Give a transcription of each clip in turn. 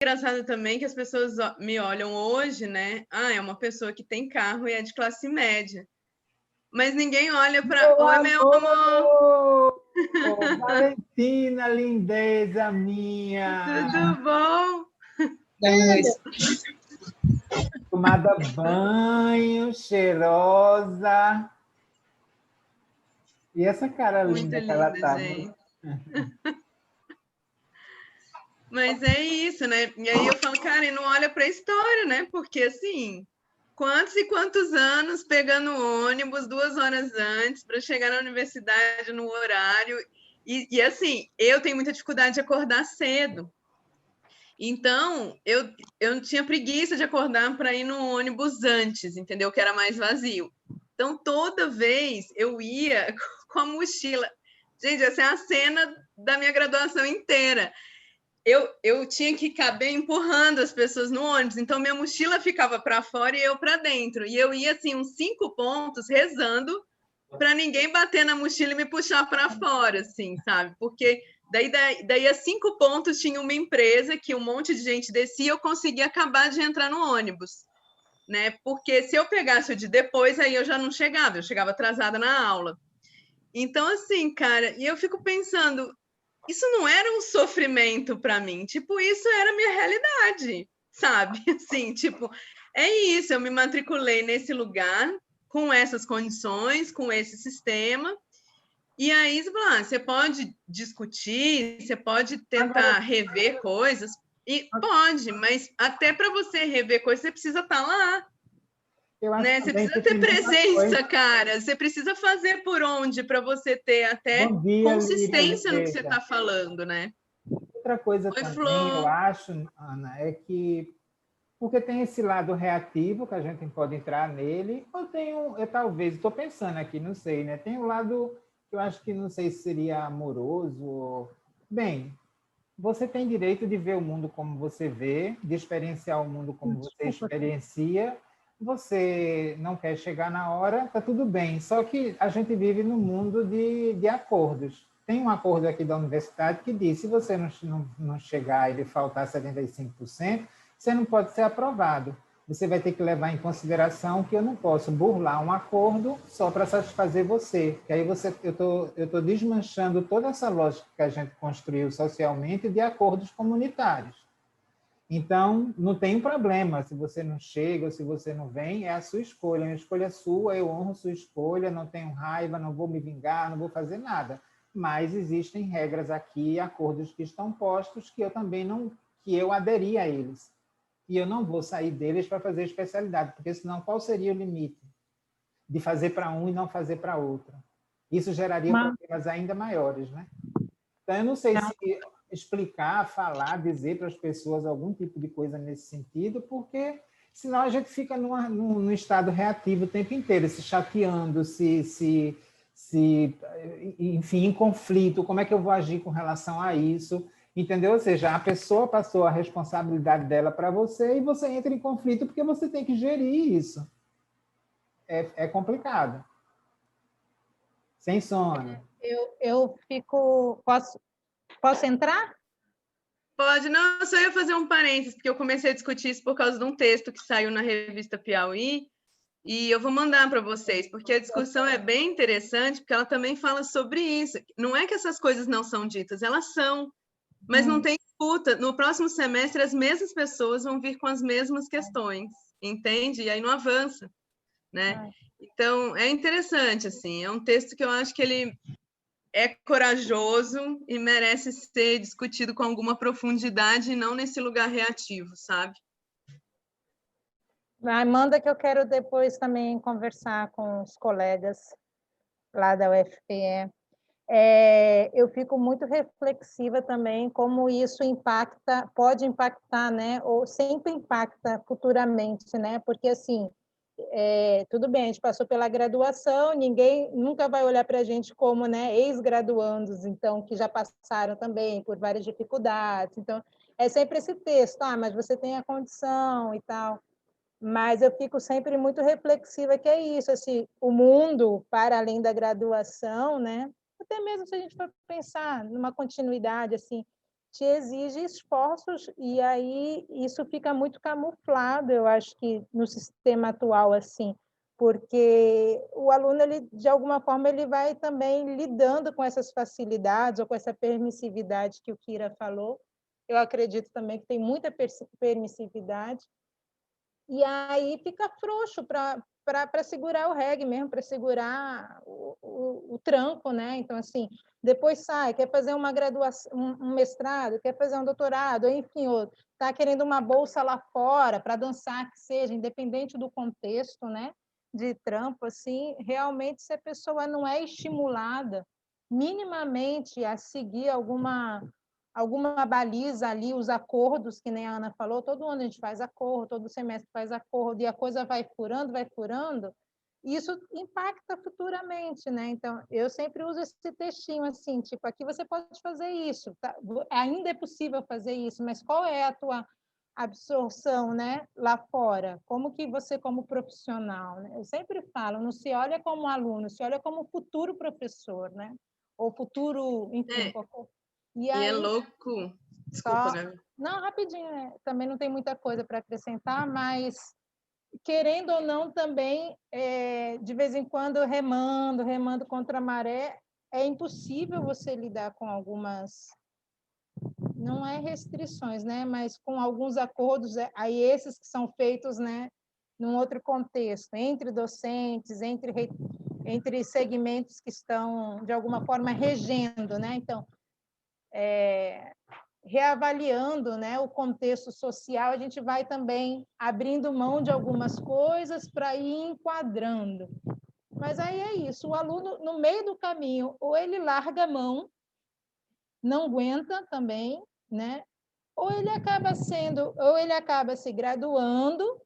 engraçado também que as pessoas me olham hoje, né? Ah, é uma pessoa que tem carro e é de classe média. Mas ninguém olha para... Meu Oi, meu amor! amor! Valentina, lindeza minha! Tudo bom? Tomada banho, cheirosa. E essa cara Muito linda que ela linda, tá. gente. Mas é isso, né? E aí eu falo, cara, e não olha para a história, né? Porque, assim, quantos e quantos anos pegando ônibus 2 horas antes para chegar na universidade no horário. E, assim, eu tenho muita dificuldade de acordar cedo. Então, eu tinha preguiça de acordar para ir no ônibus antes, entendeu? Que era mais vazio. Então, toda vez eu ia com a mochila. Gente, essa é a cena da minha graduação inteira. Eu tinha que caber empurrando as pessoas no ônibus, então minha mochila ficava para fora e eu para dentro. E eu ia assim, uns 5 pontos rezando para ninguém bater na mochila e me puxar para fora, assim, sabe? Porque daí a 5 pontos tinha uma empresa que um monte de gente descia, eu conseguia acabar de entrar no ônibus, né? Porque se eu pegasse o de depois, aí eu já não chegava, eu chegava atrasada na aula. Então, assim, cara, e eu fico pensando, isso não era um sofrimento para mim, tipo, isso era a minha realidade, sabe? Assim, tipo, é isso, eu me matriculei nesse lugar, com essas condições, com esse sistema, e aí você pode discutir, você pode Agora, tentar rever coisas, e pode, mas até para você rever coisas, você precisa estar lá, eu acho né? Você também precisa que ter tem muita coisa. presença, cara. Você precisa fazer por onde para você ter até Bom dia, Líria consistência no que você Oliveira. está falando, né? Outra coisa Oi, também, eu Flor. acho, Ana, é que porque tem esse lado reativo que a gente pode entrar nele, ou tem eu talvez, estou pensando aqui, não sei, né? Tem um lado que eu acho que não sei se seria amoroso. Bem, você tem direito de ver o mundo como você vê, de experienciar o mundo como você Desculpa. experiencia. Você não quer chegar na hora, tá tudo bem. Só que a gente vive num mundo de acordos. Tem um acordo aqui da universidade que diz: se você não chegar e lhe faltar 75%, você não pode ser aprovado. Você vai ter que levar em consideração que eu não posso burlar um acordo só para satisfazer você. Que aí eu tô desmanchando toda essa lógica que a gente construiu socialmente de acordos comunitários. Então, não tem problema se você não chega ou se você não vem, é a sua escolha, é uma escolha sua, eu honro sua escolha, não tenho raiva, não vou me vingar, não vou fazer nada. Mas existem regras aqui, acordos que estão postos que eu também não, que eu aderi a eles. E eu não vou sair deles para fazer especialidade, porque senão qual seria o limite de fazer para um e não fazer para outro? Isso geraria problemas ainda maiores, né? Então, eu não sei se explicar, falar, dizer para as pessoas algum tipo de coisa nesse sentido, porque senão a gente fica num estado reativo o tempo inteiro, se chateando, enfim, em conflito. Como é que eu vou agir com relação a isso? Entendeu? Ou seja, a pessoa passou a responsabilidade dela para você e você entra em conflito porque você tem que gerir isso. É complicado. Sem sono. Eu fico... Posso entrar? Pode, não, eu só ia fazer um parênteses, porque eu comecei a discutir isso por causa de um texto que saiu na revista Piauí, e eu vou mandar para vocês, porque a discussão é bem interessante, porque ela também fala sobre isso. Não é que essas coisas não são ditas, elas são, mas não tem disputa. No próximo semestre, as mesmas pessoas vão vir com as mesmas questões, entende? E aí não avança, né? Então, é interessante, assim, é um texto que eu acho que ele é corajoso e merece ser discutido com alguma profundidade e não nesse lugar reativo, sabe? Manda que eu quero depois também conversar com os colegas lá da UFPE. Eu fico muito reflexiva também como isso impacta, pode impactar, né? Ou sempre impacta futuramente, né? Porque assim, tudo bem, a gente passou pela graduação, ninguém nunca vai olhar para a gente como, né, ex-graduandos, então, que já passaram também por várias dificuldades. Então, é sempre esse texto, mas você tem a condição e tal. Mas eu fico sempre muito reflexiva que é isso, assim, o mundo, para além da graduação, né? Até mesmo se a gente for pensar numa continuidade, assim, te exige esforços, e aí isso fica muito camuflado, eu acho que no sistema atual, assim, porque o aluno, ele, de alguma forma, ele vai também lidando com essas facilidades ou com essa permissividade que o Kira falou. Eu acredito também que tem muita permissividade, e aí fica frouxo para segurar o reggae mesmo, para segurar o tranco, né? Então, assim, depois sai, quer fazer uma graduação, um mestrado, quer fazer um doutorado, enfim, está querendo uma bolsa lá fora para dançar, que seja, independente do contexto, né? De trampo, assim, realmente, se a pessoa não é estimulada minimamente a seguir alguma baliza ali, os acordos, que nem a Ana falou, todo ano a gente faz acordo, todo semestre faz acordo, e a coisa vai furando, e isso impacta futuramente, né? Então, eu sempre uso esse textinho assim, tipo, aqui você pode fazer isso, tá? Ainda é possível fazer isso, mas qual é a tua absorção, né, lá fora? Como que você, como profissional, né? Eu sempre falo, não se olha como aluno, se olha como futuro professor, né? Ou futuro, enfim, qualquer... E E é aí, louco. Desculpa, só... Gabi. Não, rapidinho, né? Também não tem muita coisa para acrescentar, mas, querendo ou não, também, de vez em quando, remando contra a maré, é impossível você lidar com algumas, não é restrições, né? Mas com alguns acordos, aí esses que são feitos, né, num outro contexto, entre docentes, entre segmentos que estão, de alguma forma, regendo, né? Então, reavaliando, né, o contexto social, a gente vai também abrindo mão de algumas coisas para ir enquadrando. Mas aí é isso, o aluno, no meio do caminho, ou ele larga a mão, não aguenta também, né? Ou ele acaba se graduando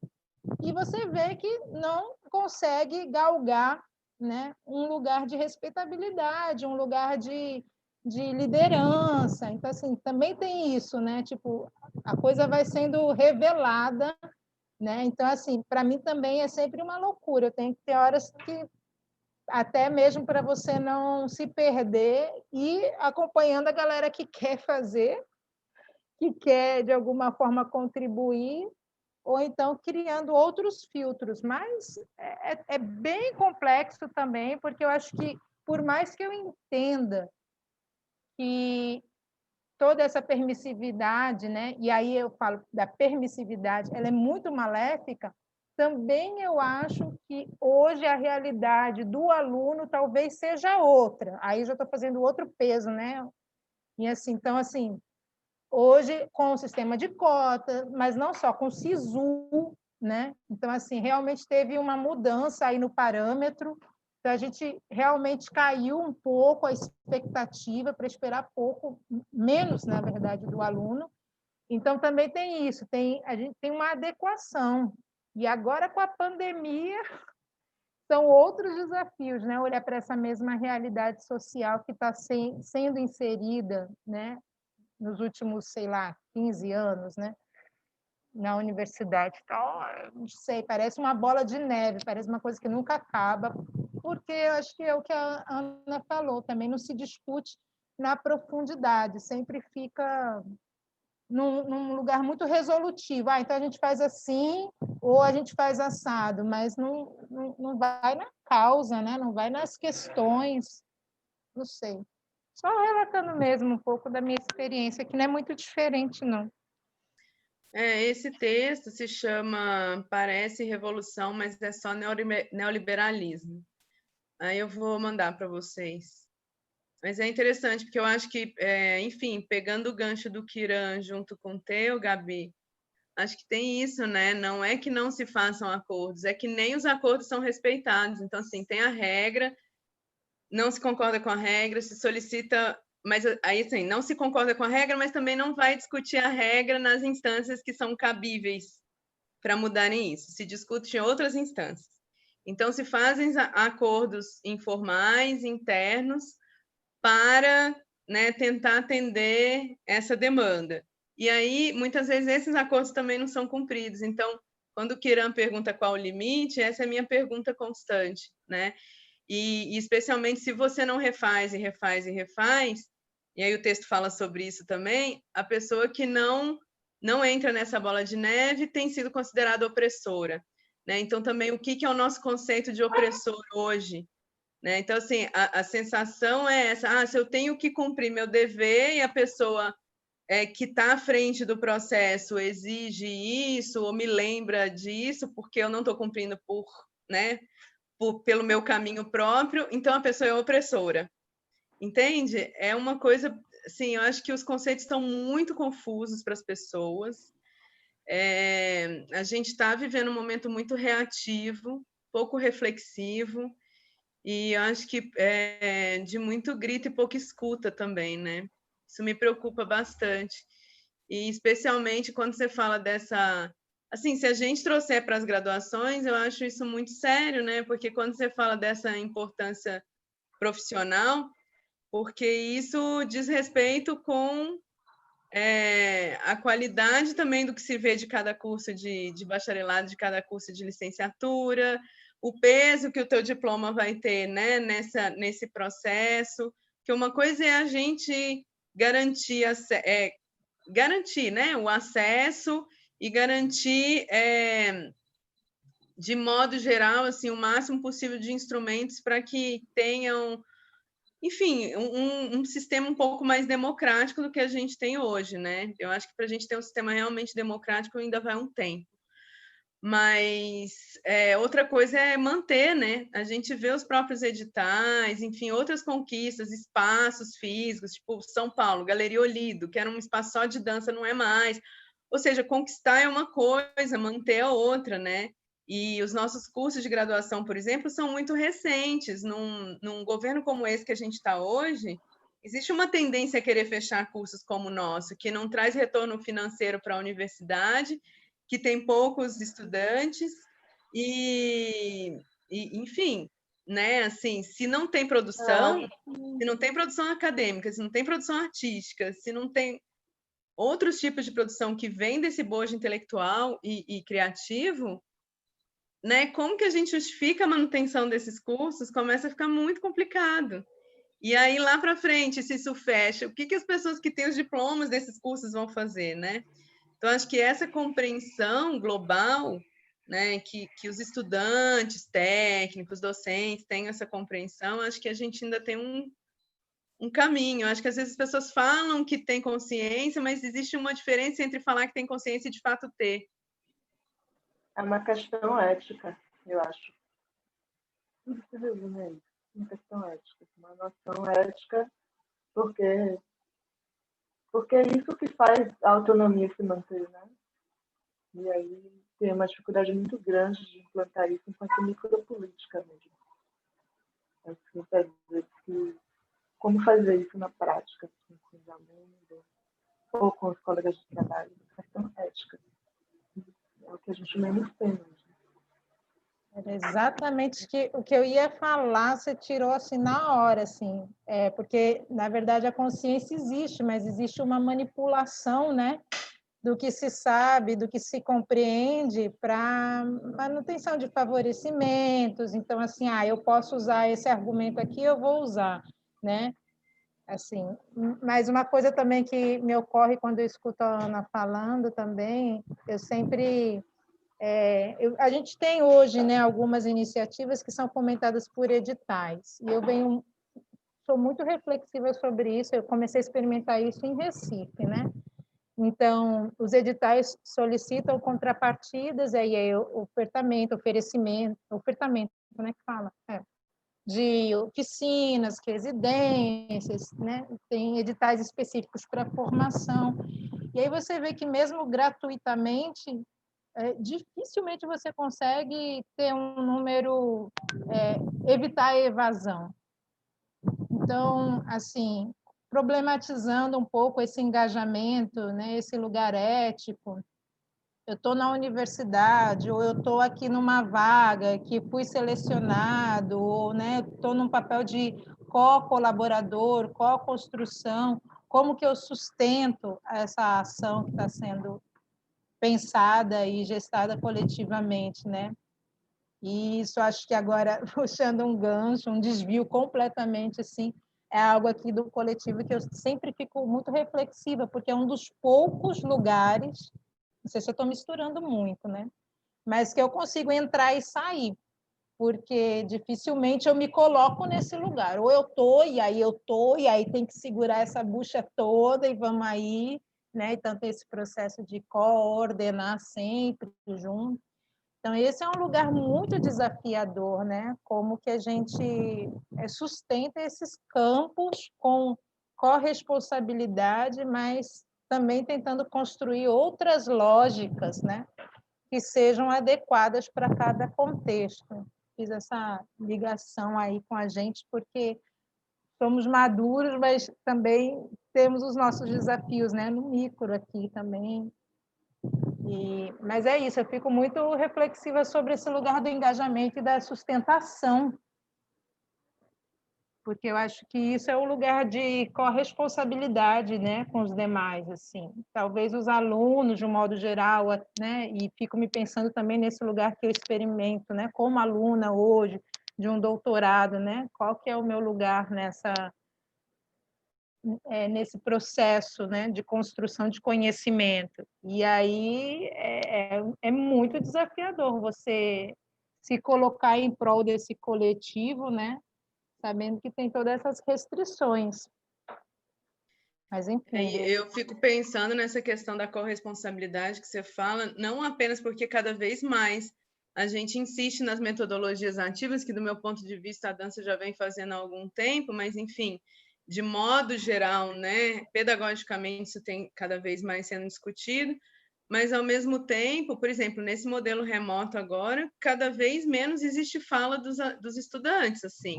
e você vê que não consegue galgar, né, um lugar de respeitabilidade, um lugar de liderança. Então, assim, também tem isso, né? Tipo, a coisa vai sendo revelada, né? Então, assim, para mim também é sempre uma loucura. Eu tenho que ter horas que, até mesmo para você não se perder, e acompanhando a galera que quer fazer, que quer, de alguma forma, contribuir, ou então criando outros filtros. Mas é bem complexo também, porque eu acho que, por mais que eu entenda que toda essa permissividade, né? E aí eu falo da permissividade, ela é muito maléfica, também eu acho que hoje a realidade do aluno talvez seja outra. Aí já estou fazendo outro peso, né? E assim, então, assim, hoje com o sistema de cota, mas não só, com o SISU, né? Então, assim, realmente teve uma mudança aí no parâmetro. Então, a gente realmente caiu um pouco a expectativa para esperar pouco, menos, na verdade, do aluno. Então, também tem isso, a gente tem uma adequação. E agora, com a pandemia, são outros desafios, né? Olhar para essa mesma realidade social que está sendo inserida, né, nos últimos, sei lá, 15 anos, né, na universidade. Então, não sei, parece uma bola de neve, parece uma coisa que nunca acaba, porque eu acho que é o que a Ana falou, também não se discute na profundidade, sempre fica num lugar muito resolutivo. Então a gente faz assim ou a gente faz assado, mas não vai na causa, né? Não vai nas questões, não sei. Só relatando mesmo um pouco da minha experiência, que não é muito diferente, não. Esse texto se chama Parece Revolução, mas é só neoliberalismo. Aí eu vou mandar para vocês. Mas é interessante, porque eu acho que, enfim, pegando o gancho do Kiran junto com o teu, Gabi, acho que tem isso, né? Não é que não se façam acordos, é que nem os acordos são respeitados. Então, assim, tem a regra, não se concorda com a regra, se solicita, mas aí assim, não se concorda com a regra, mas também não vai discutir a regra nas instâncias que são cabíveis para mudarem isso. Se discute em outras instâncias. Então, se fazem acordos informais, internos, para, né, tentar atender essa demanda. E aí, muitas vezes, esses acordos também não são cumpridos. Então, quando o Kiran pergunta qual o limite, essa é a minha pergunta constante, né? E especialmente se você não refaz, e aí o texto fala sobre isso também, a pessoa que não entra nessa bola de neve tem sido considerada opressora, né? Então, também, o que é o nosso conceito de opressor hoje? Né? Então, assim, a sensação é essa, se eu tenho que cumprir meu dever e a pessoa que está à frente do processo exige isso ou me lembra disso porque eu não estou cumprindo né, pelo meu caminho próprio, então a pessoa é opressora. Entende? É uma coisa, assim, eu acho que os conceitos estão muito confusos para as pessoas. A gente está vivendo um momento muito reativo, pouco reflexivo, e eu acho que de muito grito e pouca escuta também, né? Isso me preocupa bastante. E especialmente quando você fala dessa... Assim, se a gente trouxer para as graduações, eu acho isso muito sério, né? Porque quando você fala dessa importância profissional, porque isso diz respeito com a qualidade também do que se vê de cada curso de bacharelado, de cada curso de licenciatura, o peso que o teu diploma vai ter, né, nesse processo, que uma coisa é a gente garantir, garantir, né, o acesso e garantir, de modo geral, assim, o máximo possível de instrumentos para que tenham, enfim, um sistema um pouco mais democrático do que a gente tem hoje, né? Eu acho que para a gente ter um sistema realmente democrático ainda vai um tempo. Mas outra coisa é manter, né? A gente vê os próprios editais, enfim, outras conquistas, espaços físicos, tipo São Paulo, Galeria Olido, que era um espaço só de dança, não é mais. Ou seja, conquistar é uma coisa, manter é outra, né? E os nossos cursos de graduação, por exemplo, são muito recentes. Num governo como esse que a gente está hoje, existe uma tendência a querer fechar cursos como o nosso, que não traz retorno financeiro para a universidade, que tem poucos estudantes enfim, né? Assim, se não tem produção acadêmica, se não tem produção artística, se não tem outros tipos de produção que vêm desse bojo intelectual e criativo, né? Como que a gente justifica a manutenção desses cursos? Começa a ficar muito complicado. E aí, lá para frente, se isso fecha, o que as pessoas que têm os diplomas desses cursos vão fazer, né? Então, acho que essa compreensão global, né, que os estudantes, técnicos, docentes tenham essa compreensão, acho que a gente ainda tem um caminho. Acho que às vezes as pessoas falam que têm consciência, mas existe uma diferença entre falar que tem consciência e de fato ter. É uma questão ética, eu acho. Tudo se resume a isso. Uma questão ética, uma noção ética, porque é isso que faz a autonomia se manter, né? E aí tem uma dificuldade muito grande de implantar isso enquanto micropolítica mesmo. Como fazer isso na prática, assim, com os alunos ou com os colegas de trabalho, uma questão ética. É o que a gente menos tem hoje. Era exatamente o que eu ia falar, você tirou assim na hora, assim, porque na verdade a consciência existe, mas existe uma manipulação, né, do que se sabe, do que se compreende para manutenção de favorecimentos. Então, assim, eu posso usar esse argumento aqui, eu vou usar, né? Assim, mas uma coisa também que me ocorre quando eu escuto a Ana falando também, eu sempre a gente tem hoje, né, algumas iniciativas que são fomentadas por editais, e eu sou muito reflexiva sobre isso, eu comecei a experimentar isso em Recife, né? Então, os editais solicitam contrapartidas, aí ofertamento, como é que fala? De oficinas, residências, né? Tem editais específicos para formação, e aí você vê que mesmo gratuitamente, dificilmente você consegue ter um número, evitar a evasão. Então, assim, problematizando um pouco esse engajamento, né, esse lugar ético, eu estou na universidade, ou eu estou aqui numa vaga que fui selecionado, ou estou num papel de co-colaborador, co-construção, como que eu sustento essa ação que está sendo pensada e gestada coletivamente, né? E isso acho que agora, puxando um gancho, um desvio completamente assim, é algo aqui do coletivo que eu sempre fico muito reflexiva, porque é um dos poucos lugares, não sei se eu estou misturando muito, né? Mas que eu consigo entrar e sair, porque dificilmente eu me coloco nesse lugar. Ou eu tô, e aí tem que segurar essa bucha toda e vamos aí, né? Então tem esse processo de coordenar sempre junto. Então esse é um lugar muito desafiador, né? Como que a gente sustenta esses campos com corresponsabilidade, mas também tentando construir outras lógicas, né? Que sejam adequadas para cada contexto. Fiz essa ligação aí com a gente, porque somos maduros, mas também temos os nossos desafios, né? No micro aqui também. Mas é isso, eu fico muito reflexiva sobre esse lugar do engajamento e da sustentação, porque eu acho que isso é o lugar de corresponsabilidade, né, com os demais, assim. Talvez os alunos, de um modo geral, né, e fico me pensando também nesse lugar que eu experimento, né, como aluna hoje de um doutorado, né, qual que é o meu lugar nesse processo, né, de construção de conhecimento. E aí é muito desafiador você se colocar em prol desse coletivo, né, sabendo que tem todas essas restrições. Mas, enfim. Eu fico pensando nessa questão da corresponsabilidade que você fala, não apenas porque cada vez mais a gente insiste nas metodologias ativas, que do meu ponto de vista a dança já vem fazendo há algum tempo, mas, enfim, de modo geral, né, pedagogicamente isso tem cada vez mais sendo discutido, mas, ao mesmo tempo, por exemplo, nesse modelo remoto agora, cada vez menos existe fala dos estudantes, assim.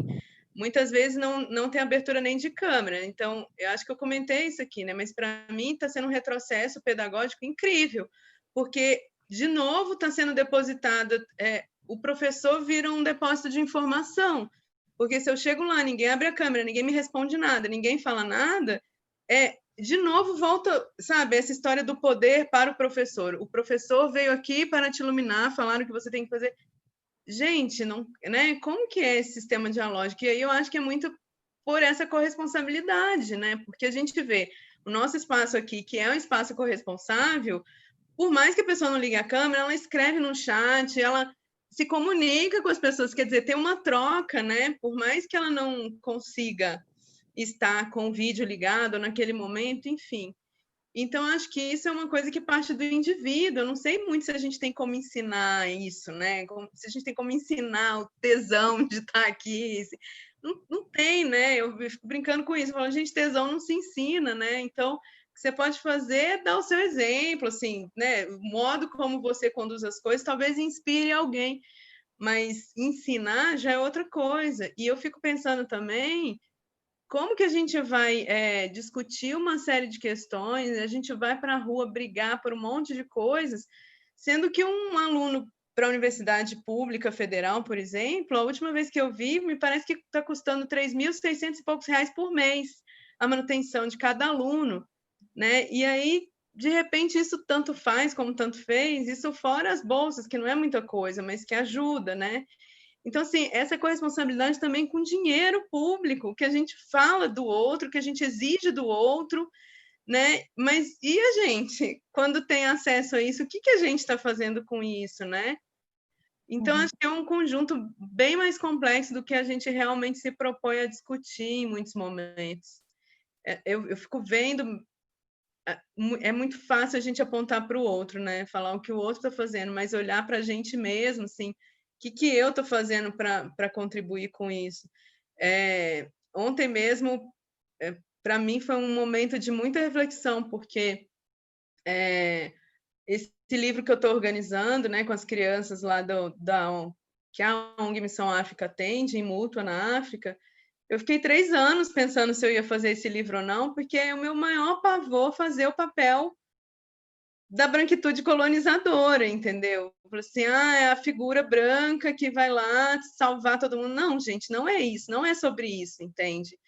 Muitas vezes não tem abertura nem de câmera. Então, eu acho que eu comentei isso aqui, né? Mas, para mim, está sendo um retrocesso pedagógico incrível, porque, de novo, está sendo depositado... o professor vira um depósito de informação, porque se eu chego lá, ninguém abre a câmera, ninguém me responde nada, ninguém fala nada, de novo volta, sabe, essa história do poder para o professor. O professor veio aqui para te iluminar, falaram que você tem que fazer. Gente, não, né? Como que é esse sistema dialógico? E aí eu acho que é muito por essa corresponsabilidade, né? Porque a gente vê o nosso espaço aqui, que é um espaço corresponsável, por mais que a pessoa não ligue a câmera, ela escreve no chat, ela se comunica com as pessoas, quer dizer, tem uma troca, né? Por mais que ela não consiga estar com o vídeo ligado naquele momento, enfim. Então, acho que isso é uma coisa que parte do indivíduo. Eu não sei muito se a gente tem como ensinar isso, né? Se a gente tem como ensinar o tesão de estar aqui. Não tem, né? Eu fico brincando com isso. Eu falo, gente, tesão não se ensina, né? Então, o que você pode fazer é dar o seu exemplo, assim, né? O modo como você conduz as coisas talvez inspire alguém, mas ensinar já é outra coisa. E eu fico pensando também como que a gente vai discutir uma série de questões, a gente vai para a rua brigar por um monte de coisas, sendo que um aluno para a universidade pública federal, por exemplo, a última vez que eu vi, me parece que está custando 3.600 e poucos reais por mês a manutenção de cada aluno, né? E aí, de repente, isso tanto faz como tanto fez, isso fora as bolsas, que não é muita coisa, mas que ajuda, né? Então, assim, essa corresponsabilidade também com dinheiro público, que a gente fala do outro, que a gente exige do outro, né? Mas e a gente, quando tem acesso a isso, o que a gente está fazendo com isso, né? Então, acho que é um conjunto bem mais complexo do que a gente realmente se propõe a discutir em muitos momentos. Eu fico vendo... É muito fácil a gente apontar para o outro, né? Falar o que o outro está fazendo, mas olhar para a gente mesmo, assim, o que eu estou fazendo para contribuir com isso? Ontem mesmo, para mim, foi um momento de muita reflexão, porque esse livro que eu estou organizando, né, com as crianças lá que a ONG Missão África atende, em Mútua, na África, eu fiquei 3 anos pensando se eu ia fazer esse livro ou não, porque é o meu maior pavor fazer o papel da branquitude colonizadora, entendeu? Assim, é a figura branca que vai lá salvar todo mundo. Não, gente, não é isso, não é sobre isso, entende?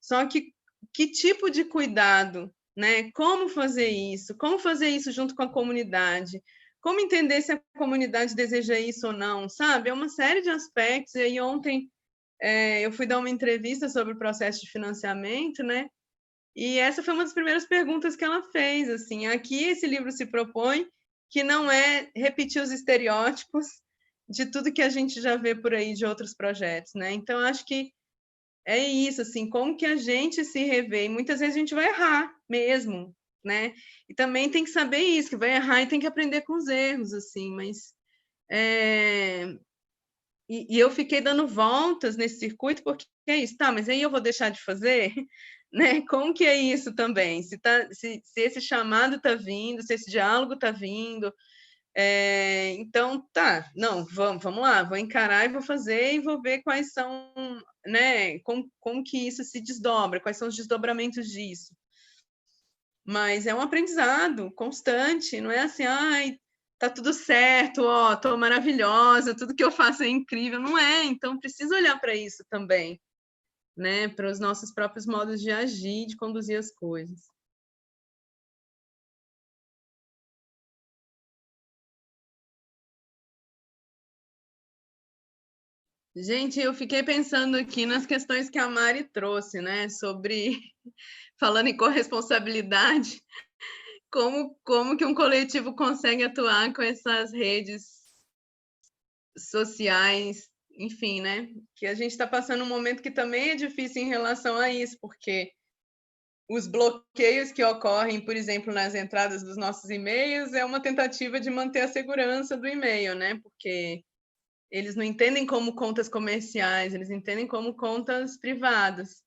Só que tipo de cuidado, né? Como fazer isso? Como fazer isso junto com a comunidade? Como entender se a comunidade deseja isso ou não, sabe? É uma série de aspectos. E aí ontem eu fui dar uma entrevista sobre o processo de financiamento, né? E essa foi uma das primeiras perguntas que ela fez, assim, aqui esse livro se propõe que não é repetir os estereótipos de tudo que a gente já vê por aí de outros projetos, né? Então, acho que é isso, assim, como que a gente se revê, e muitas vezes a gente vai errar mesmo, né? E também tem que saber isso, que vai errar e tem que aprender com os erros, assim, mas... E eu fiquei dando voltas nesse circuito, porque é isso, tá, mas aí eu vou deixar de fazer, né? Como que é isso também? Se esse chamado está vindo, se esse diálogo está vindo, então tá, não, vamos lá, vou encarar e vou fazer e vou ver quais são, né? Como que isso se desdobra, quais são os desdobramentos disso. Mas é um aprendizado constante, não é assim, ai, tá tudo certo, ó, tô maravilhosa, tudo que eu faço é incrível. Não é, então precisa olhar para isso também, né? Para os nossos próprios modos de agir, de conduzir as coisas. Gente, eu fiquei pensando aqui nas questões que a Mari trouxe, né? Sobre, falando em corresponsabilidade, como que um coletivo consegue atuar com essas redes sociais, enfim, né? Que a gente está passando um momento que também é difícil em relação a isso, porque os bloqueios que ocorrem, por exemplo, nas entradas dos nossos e-mails, é uma tentativa de manter a segurança do e-mail, né? Porque eles não entendem como contas comerciais, eles entendem como contas privadas.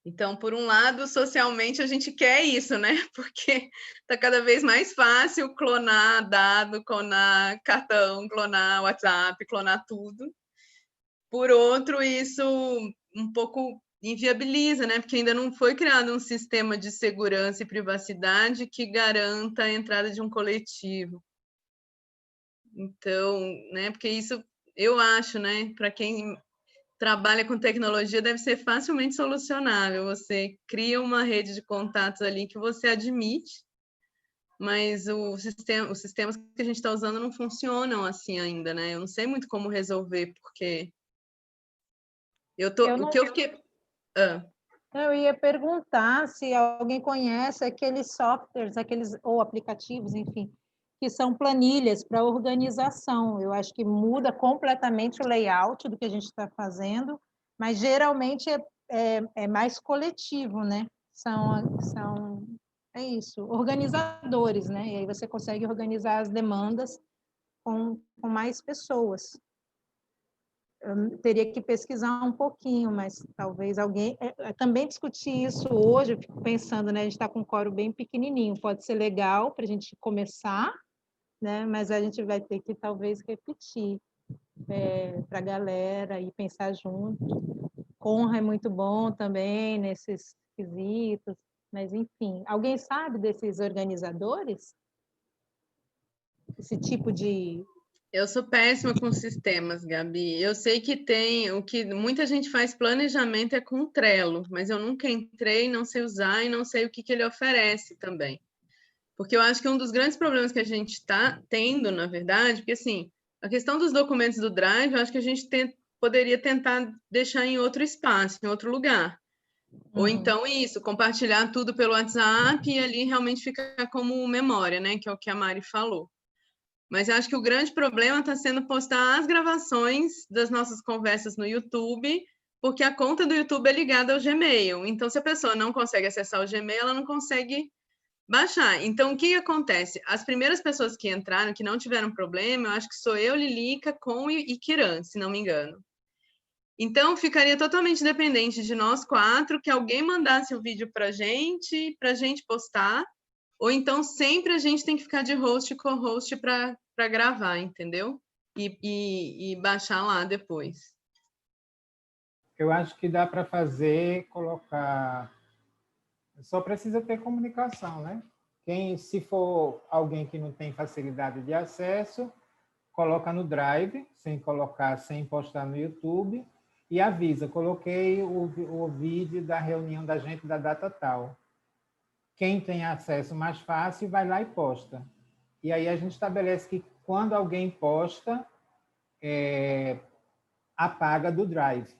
Então, por um lado, socialmente a gente quer isso, né? Porque está cada vez mais fácil clonar dado, clonar cartão, clonar WhatsApp, clonar tudo. Por outro, isso um pouco inviabiliza, né? Porque ainda não foi criado um sistema de segurança e privacidade que garanta a entrada de um coletivo. Então, né? Porque isso eu acho, né? Para quem trabalha com tecnologia deve ser facilmente solucionável. Você cria uma rede de contatos ali que você admite, mas os sistemas que a gente está usando não funcionam assim ainda, né? Eu não sei muito como resolver, porque o que eu fiquei... Eu ia perguntar se alguém conhece aqueles softwares, ou aplicativos, enfim, que são planilhas para organização. Eu acho que muda completamente o layout do que a gente está fazendo, mas geralmente é mais coletivo, né? É isso, organizadores, né? E aí você consegue organizar as demandas com mais pessoas. Eu teria que pesquisar um pouquinho, mas talvez alguém... também discutir isso hoje, eu fico pensando, né? A gente está com um coro bem pequenininho, pode ser legal para a gente começar, né? Mas a gente vai ter que talvez repetir para a galera e pensar junto. Conra é muito bom também nesses quesitos, mas enfim. Alguém sabe desses organizadores? Esse tipo de... Eu sou péssima com sistemas, Gabi. Eu sei que tem, o que muita gente faz planejamento é com Trello, mas eu nunca entrei, não sei usar e não sei o que ele oferece também. Porque eu acho que um dos grandes problemas que a gente está tendo, na verdade, porque assim, a questão dos documentos do Drive, eu acho que a gente poderia tentar deixar em outro espaço, em outro lugar. Ou então isso, compartilhar tudo pelo WhatsApp e ali realmente ficar como memória, né? Que é o que a Mari falou. Mas eu acho que o grande problema está sendo postar as gravações das nossas conversas no YouTube, porque a conta do YouTube é ligada ao Gmail. Então, se a pessoa não consegue acessar o Gmail, ela não consegue baixar. Então, o que acontece? As primeiras pessoas que entraram, que não tiveram problema, eu acho que sou eu, Lilica, Com e Kiran, se não me engano. Então, ficaria totalmente dependente de nós quatro, que alguém mandasse o vídeo para a gente postar, ou então sempre a gente tem que ficar de host e co-host para gravar, entendeu? E baixar lá depois. Eu acho que dá para fazer, colocar... Só precisa ter comunicação, né? Se for alguém que não tem facilidade de acesso, coloca no Drive, sem postar no YouTube, e avisa, coloquei o vídeo da reunião da gente da data tal. Quem tem acesso mais fácil vai lá e posta. E aí a gente estabelece que quando alguém posta, apaga do Drive.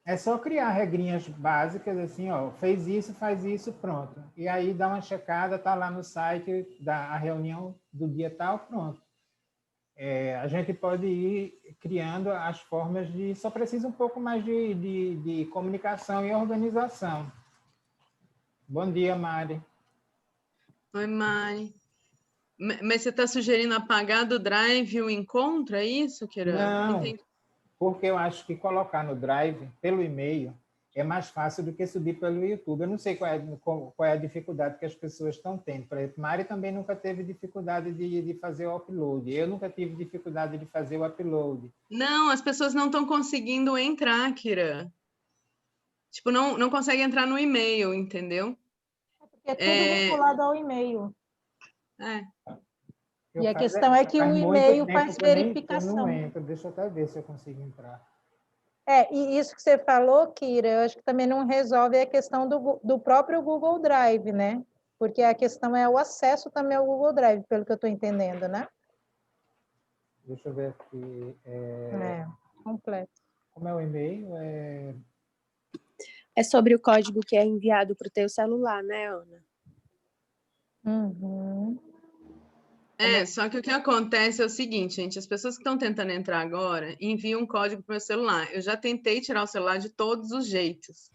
É só criar regrinhas básicas, assim, ó, fez isso, faz isso, pronto. E aí dá uma checada, tá lá no site da reunião do dia tal, pronto. A gente pode ir criando as formas de... Só precisa um pouco mais de comunicação e organização. Bom dia, Mari. Oi, Mari. Mas você está sugerindo apagar do Drive o encontro, é isso, Kira? Não, Entendi. porque eu acho que colocar no Drive, pelo e-mail, é mais fácil do que subir pelo YouTube. Eu não sei qual é a dificuldade que as pessoas estão tendo. Por exemplo, Mari também nunca teve dificuldade de fazer o upload. Eu nunca tive dificuldade de fazer o upload. Não, as pessoas não estão conseguindo entrar, Kira. Tipo, não consegue entrar no e-mail, entendeu? É tudo vinculado ao e-mail. E a questão é que o e-mail faz verificação. Eu não entro. Deixa eu até ver se eu consigo entrar. E isso que você falou, Kira, eu acho que também não resolve a questão do próprio Google Drive, né? Porque a questão é o acesso também ao Google Drive, pelo que eu estou entendendo, né? Deixa eu ver aqui. Completo. Como é o e-mail? É sobre o código que é enviado para o teu celular, né, Ana? Uhum. Só que o que acontece é o seguinte, gente, as pessoas que estão tentando entrar agora enviam um código para o meu celular. Eu já tentei tirar o celular de todos os jeitos.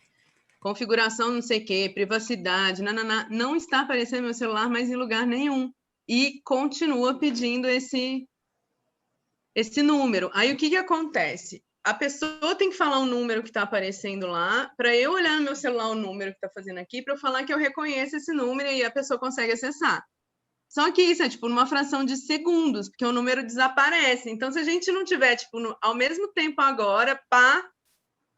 Configuração não sei o quê, privacidade, não está aparecendo meu celular mais em lugar nenhum. E continua pedindo esse número. Aí o que acontece? A pessoa tem que falar um número que está aparecendo lá, para eu olhar no meu celular o número que está fazendo aqui, para eu falar que eu reconheço esse número e a pessoa consegue acessar. Só que isso é tipo numa fração de segundos, porque o número desaparece. Então, se a gente não tiver tipo ao mesmo tempo agora,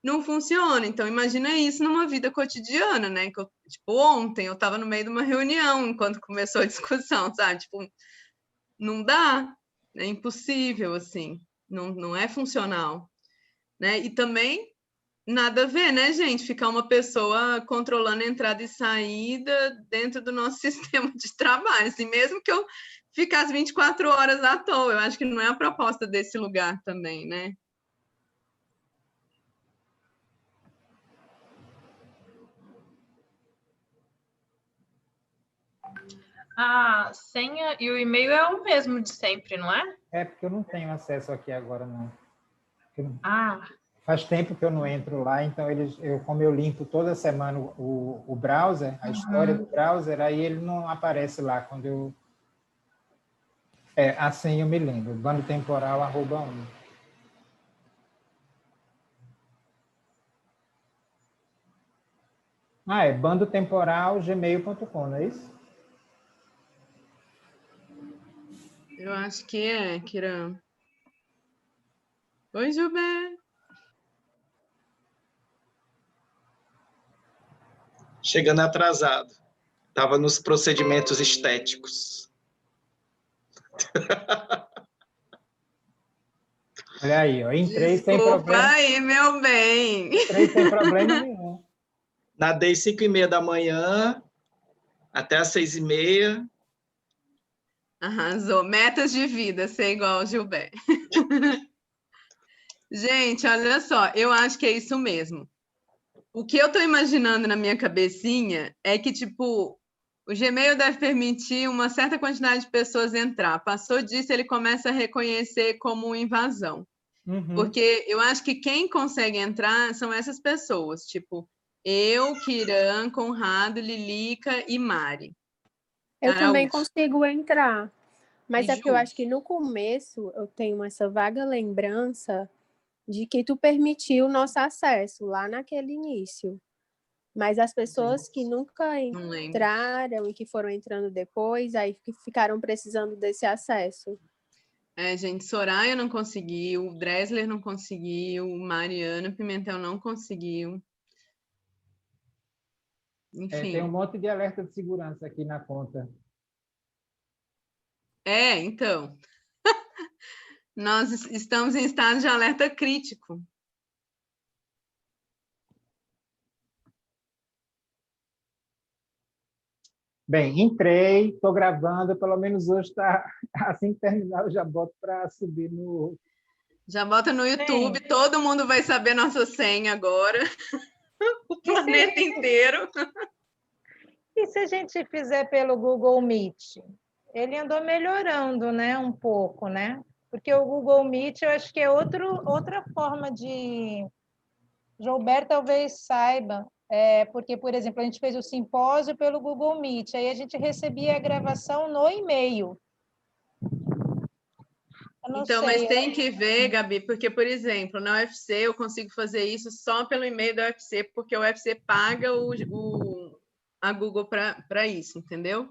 não funciona. Então, imagina isso numa vida cotidiana, né? Que tipo, ontem eu estava no meio de uma reunião enquanto começou a discussão, sabe? Tipo, não dá, é impossível, assim, não é funcional, né? E também nada a ver, né, gente? Ficar uma pessoa controlando a entrada e saída dentro do nosso sistema de trabalho, assim, mesmo que eu ficasse 24 horas à toa, eu acho que não é a proposta desse lugar também, né? A senha e o e-mail é o mesmo de sempre, não é? É porque eu não tenho acesso aqui agora, não. Ah. Faz tempo que eu não entro lá, então como eu limpo toda semana o browser, a história do browser, aí ele não aparece lá quando eu... a senha eu me lembro, bandotemporal@1. É bandotemporal@gmail.com, não é isso? Eu acho que é, Kiran. Oi, Gilberto. Chegando atrasado. Estava nos procedimentos estéticos. Olha aí, ó, entrei sem Desculpa problema. aí, meu bem. Entrei sem problema nenhum. Nadei 5h30 da manhã, até às 6h30. Arrasou. Metas de vida, ser igual ao Gilberto. Gente, olha só, eu acho que é isso mesmo. O que eu estou imaginando na minha cabecinha é que, tipo, o Gmail deve permitir uma certa quantidade de pessoas entrar. Passou disso, ele começa a reconhecer como invasão. Uhum. Porque eu acho que quem consegue entrar são essas pessoas, tipo, eu, Kiran, Conrado, Lilica e Mari. Eu também consigo entrar. Mas é porque eu Ju. acho que no começo eu tenho essa vaga lembrança de que tu permitiu o nosso acesso lá naquele início. Mas as pessoas que nunca entraram e que foram entrando depois, aí ficaram precisando desse acesso. Gente, Soraya não conseguiu, Dressler não conseguiu, Mariana Pimentel não conseguiu. Enfim. Tem um monte de alerta de segurança aqui na conta. Então. Nós estamos em estado de alerta crítico. Bem, entrei, estou gravando, pelo menos hoje está assim que terminar, eu já boto para subir no Já bota no YouTube, todo mundo vai saber nossa senha agora. O planeta inteiro. E se a gente fizer pelo Google Meet? Ele andou melhorando, né, um pouco, né? Porque o Google Meet, eu acho que é outra forma de... Joubert talvez saiba, porque, por exemplo, a gente fez o simpósio pelo Google Meet, aí a gente recebia a gravação no e-mail. Então, mas tem que ver, Gabi, porque, por exemplo, na UFC eu consigo fazer isso só pelo e-mail da UFC, porque o UFC paga a Google para isso, entendeu?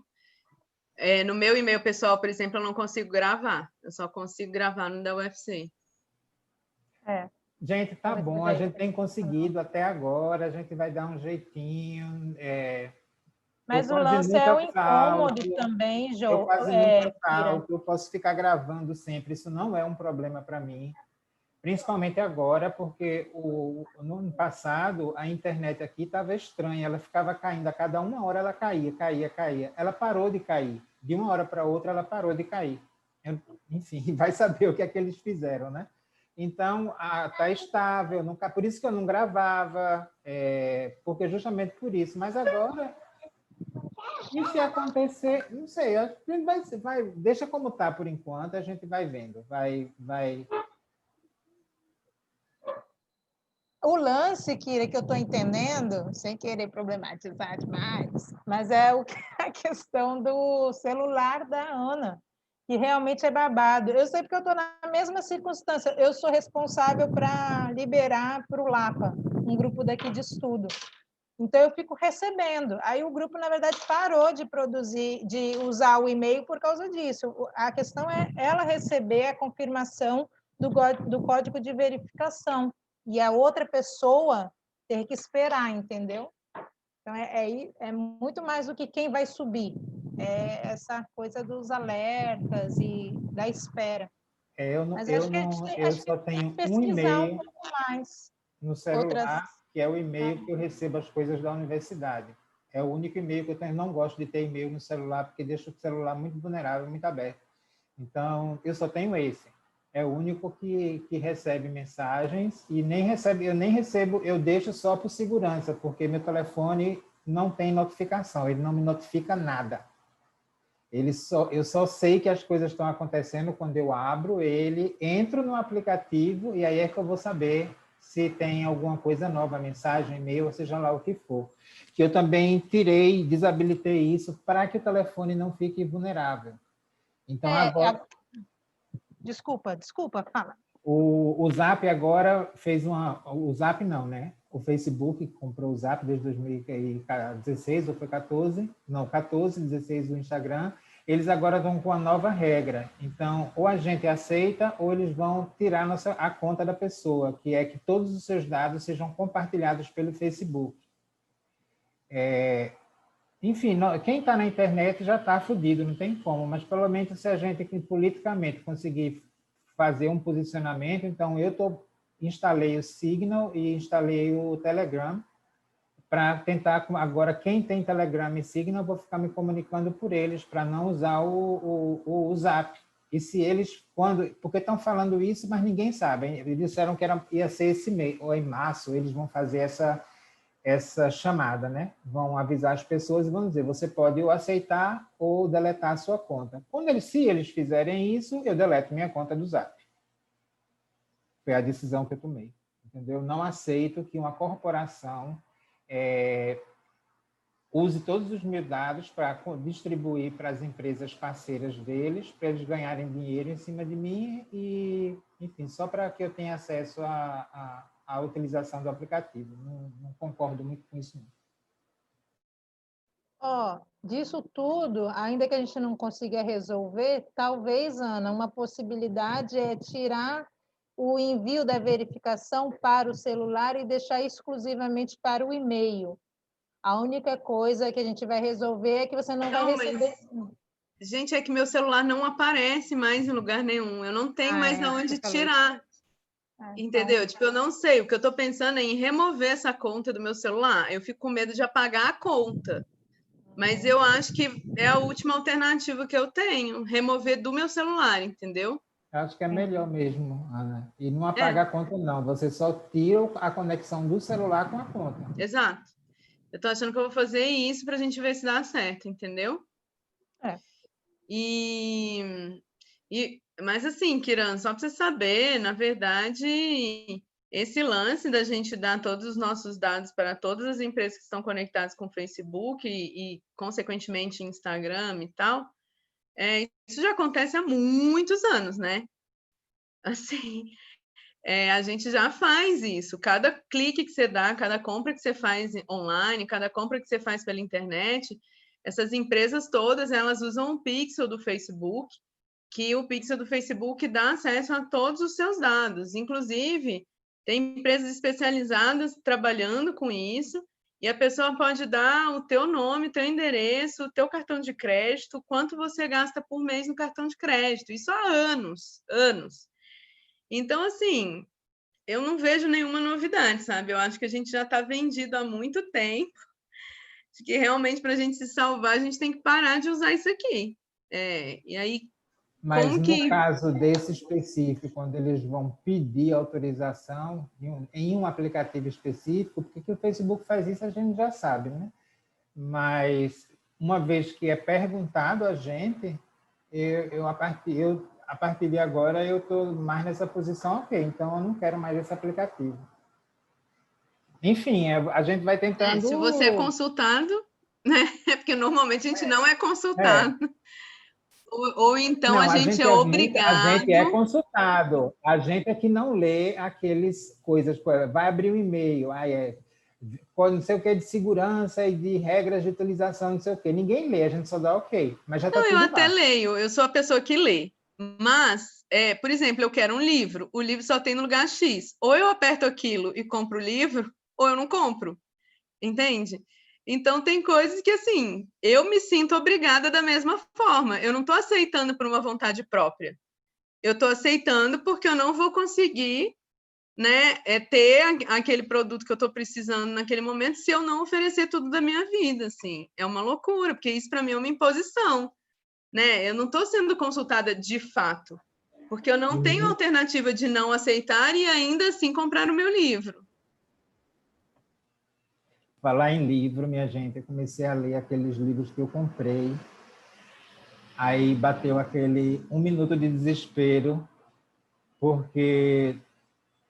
No meu e-mail pessoal, por exemplo, eu não consigo gravar. Eu só consigo gravar no da UFC. Gente, tá bom, a gente tem conseguido até agora, a gente vai dar um jeitinho. Mas o lance é o incômodo também, Jô. Eu quase nunca falto, eu posso ficar gravando sempre, isso não é um problema para mim, principalmente agora, porque no ano passado a internet aqui estava estranha, ela ficava caindo, a cada 1 hora ela caía. Ela parou de cair, de uma hora para outra ela parou de cair. Enfim, vai saber o que é que eles fizeram, né? Então, está estável, por isso que eu não gravava, porque justamente por isso. Mas agora, e se acontecer, não sei, deixa como está por enquanto, a gente vai vendo, vai... O lance, Kira, que eu estou entendendo, sem querer problematizar demais, mas é a questão do celular da Ana, que realmente é babado. Eu sei porque eu estou na mesma circunstância. Eu sou responsável para liberar para o Lapa, um grupo daqui de estudo. Então, eu fico recebendo. Aí, o grupo, na verdade, parou de usar o e-mail por causa disso. A questão é ela receber a confirmação do código de verificação e a outra pessoa ter que esperar, entendeu? Então, é muito mais do que quem vai subir. É essa coisa dos alertas e da espera. Eu só tenho um e-mail no celular, que é o e-mail que eu recebo as coisas da universidade. É o único e-mail que eu tenho. Não gosto de ter e-mail no celular, porque deixa o celular muito vulnerável, muito aberto. Então, eu só tenho esse. É o único que recebe mensagens e eu nem recebo, eu deixo só por segurança, porque meu telefone não tem notificação, ele não me notifica nada. Eu só sei que as coisas estão acontecendo quando eu abro ele, entro no aplicativo e aí é que eu vou saber se tem alguma coisa nova, mensagem, e-mail, ou seja lá o que for. Que eu também desabilitei isso para que o telefone não fique vulnerável. Então, agora... Desculpa, fala. O Zap agora fez o Zap não, né? O Facebook comprou o Zap desde 2016, ou foi 14? Não, 14, 16 o Instagram. Eles agora estão com a nova regra. Então, ou a gente aceita, ou eles vão tirar a conta da pessoa, que é que todos os seus dados sejam compartilhados pelo Facebook. Enfim, quem está na internet já está fodido, não tem como, mas pelo menos se a gente politicamente conseguir fazer um posicionamento, então instalei o Signal e instalei o Telegram para tentar, agora quem tem Telegram e Signal, eu vou ficar me comunicando por eles para não usar o Zap. E se eles, porque estão falando isso, mas ninguém sabe, eles disseram que ia ser esse mês, ou em março, eles vão fazer essa chamada, né? Vão avisar as pessoas e vão dizer, você pode ou aceitar ou deletar a sua conta. Se eles fizerem isso, eu deleto minha conta do Zap. Foi a decisão que eu tomei, entendeu? Não aceito que uma corporação use todos os meus dados para distribuir para as empresas parceiras deles, para eles ganharem dinheiro em cima de mim e, enfim, só para que eu tenha acesso à utilização do aplicativo. Não concordo muito com isso. Disso tudo, ainda que a gente não consiga resolver, talvez, Ana, uma possibilidade é tirar o envio da verificação para o celular e deixar exclusivamente para o e-mail. A única coisa que a gente vai resolver é que você não vai receber... Gente, é que meu celular não aparece mais em lugar nenhum. Eu não tenho mais de onde tirar. Entendeu? Tipo, eu não sei. O que eu estou pensando é em remover essa conta do meu celular. Eu fico com medo de apagar a conta. Mas eu acho que é a última alternativa que eu tenho. Remover do meu celular, entendeu? Eu acho que é melhor mesmo, Ana. E não apaga a conta, não. Você só tira a conexão do celular com a conta. Exato. Eu tô achando que eu vou fazer isso para a gente ver se dá certo, entendeu? Mas assim, Kiran, só para você saber, na verdade, esse lance da gente dar todos os nossos dados para todas as empresas que estão conectadas com o Facebook e consequentemente, Instagram e tal, isso já acontece há muitos anos, né? Assim, a gente já faz isso. Cada clique que você dá, cada compra que você faz online, cada compra que você faz pela internet, essas empresas todas, elas usam o pixel do Facebook, que o pixel do Facebook dá acesso a todos os seus dados. Inclusive, tem empresas especializadas trabalhando com isso, e a pessoa pode dar o teu nome, teu endereço, o teu cartão de crédito, quanto você gasta por mês no cartão de crédito. Isso há anos, anos. Então, assim, eu não vejo nenhuma novidade, sabe? Eu acho que a gente já está vendido há muito tempo, de que realmente, para a gente se salvar, a gente tem que parar de usar isso aqui. E aí, mas no caso desse específico, quando eles vão pedir autorização em um aplicativo específico, porque que o Facebook faz isso a gente já sabe, né? Mas uma vez que é perguntado a gente, a partir de agora eu estou mais nessa posição, ok, então eu não quero mais esse aplicativo. Enfim, a gente vai tentando... se você é consultado, né? Porque normalmente a gente não é consultado. Ou então não, a gente é obrigado... A gente é consultado. A gente é que não lê aqueles coisas. Vai abrir um e-mail, não sei o que, de segurança e de regras de utilização, não sei o que. Ninguém lê, a gente só dá ok. Mas já está tudo lá. Eu até leio, eu sou a pessoa que lê. Mas, por exemplo, eu quero um livro. O livro só tem no lugar X. Ou eu aperto aquilo e compro o livro, ou eu não compro. Entende? Então, tem coisas que, assim, eu me sinto obrigada da mesma forma. Eu não estou aceitando por uma vontade própria. Eu estou aceitando porque eu não vou conseguir, né, ter aquele produto que eu estou precisando naquele momento se eu não oferecer tudo da minha vida, assim. É uma loucura, porque isso, para mim, é uma imposição, né? Eu não estou sendo consultada de fato, porque eu não tenho alternativa de não aceitar e ainda assim comprar o meu livro. Falar em livro, minha gente, eu comecei a ler aqueles livros que eu comprei. Aí bateu aquele 1 minuto de desespero, porque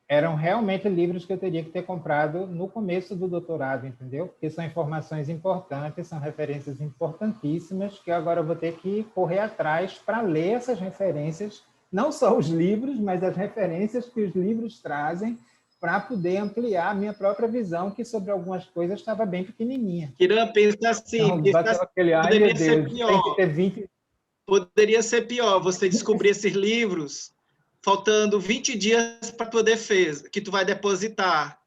eram realmente livros que eu teria que ter comprado no começo do doutorado, entendeu? Porque são informações importantes, são referências importantíssimas, que agora eu vou ter que correr atrás para ler essas referências, não só os livros, mas as referências que os livros trazem, para poder ampliar a minha própria visão, que sobre algumas coisas estava bem pequenininha. Kiran, pensa assim, poderia ser pior. Tem que ter 20... Poderia ser pior, você descobrir esses livros faltando 20 dias para tua defesa, que tu vai depositar.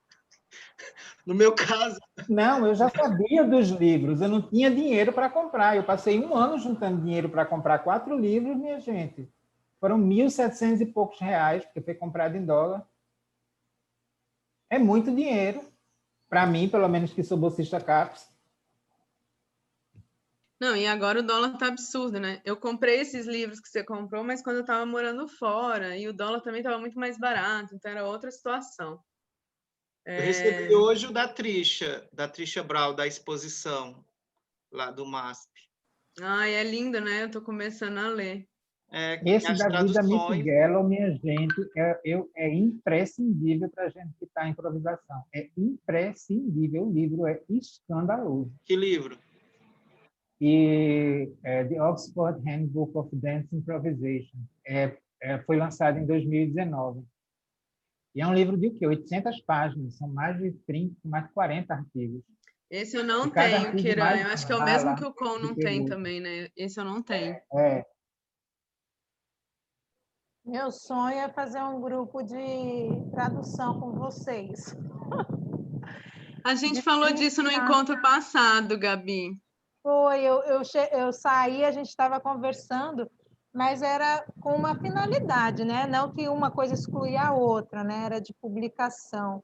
No meu caso... Não, eu já sabia dos livros, eu não tinha dinheiro para comprar. Eu passei 1 ano juntando dinheiro para comprar 4 livros, minha gente. Foram 1.700 e poucos reais, porque foi comprado em dólar. É muito dinheiro, para mim, pelo menos que sou bolsista CAPES. Não, e agora o dólar tá absurdo, né? Eu comprei esses livros que você comprou, mas quando eu estava morando fora, e o dólar também estava muito mais barato, então era outra situação. Eu recebi hoje o da Trisha Brau, da exposição lá do MASP. Ai, é lindo, né? Eu estou começando a ler. Esse da Vida Miguel, minha gente, é imprescindível para a gente que está em improvisação. É imprescindível. O livro é escandaloso. Que livro? The Oxford Handbook of Dance Improvisation. Foi lançado em 2019. E é um livro de o quê? 800 páginas. São mais de 40 artigos. Esse eu não tenho, Kiran. Eu acho que é o mesmo que o Com não tem também, né? Esse eu não tenho. Meu sonho é fazer um grupo de tradução com vocês. A gente falou disso no encontro passado, Gabi. Foi, eu saí, a gente estava conversando, mas era com uma finalidade, né? Não que uma coisa excluía a outra, né? Era de publicação.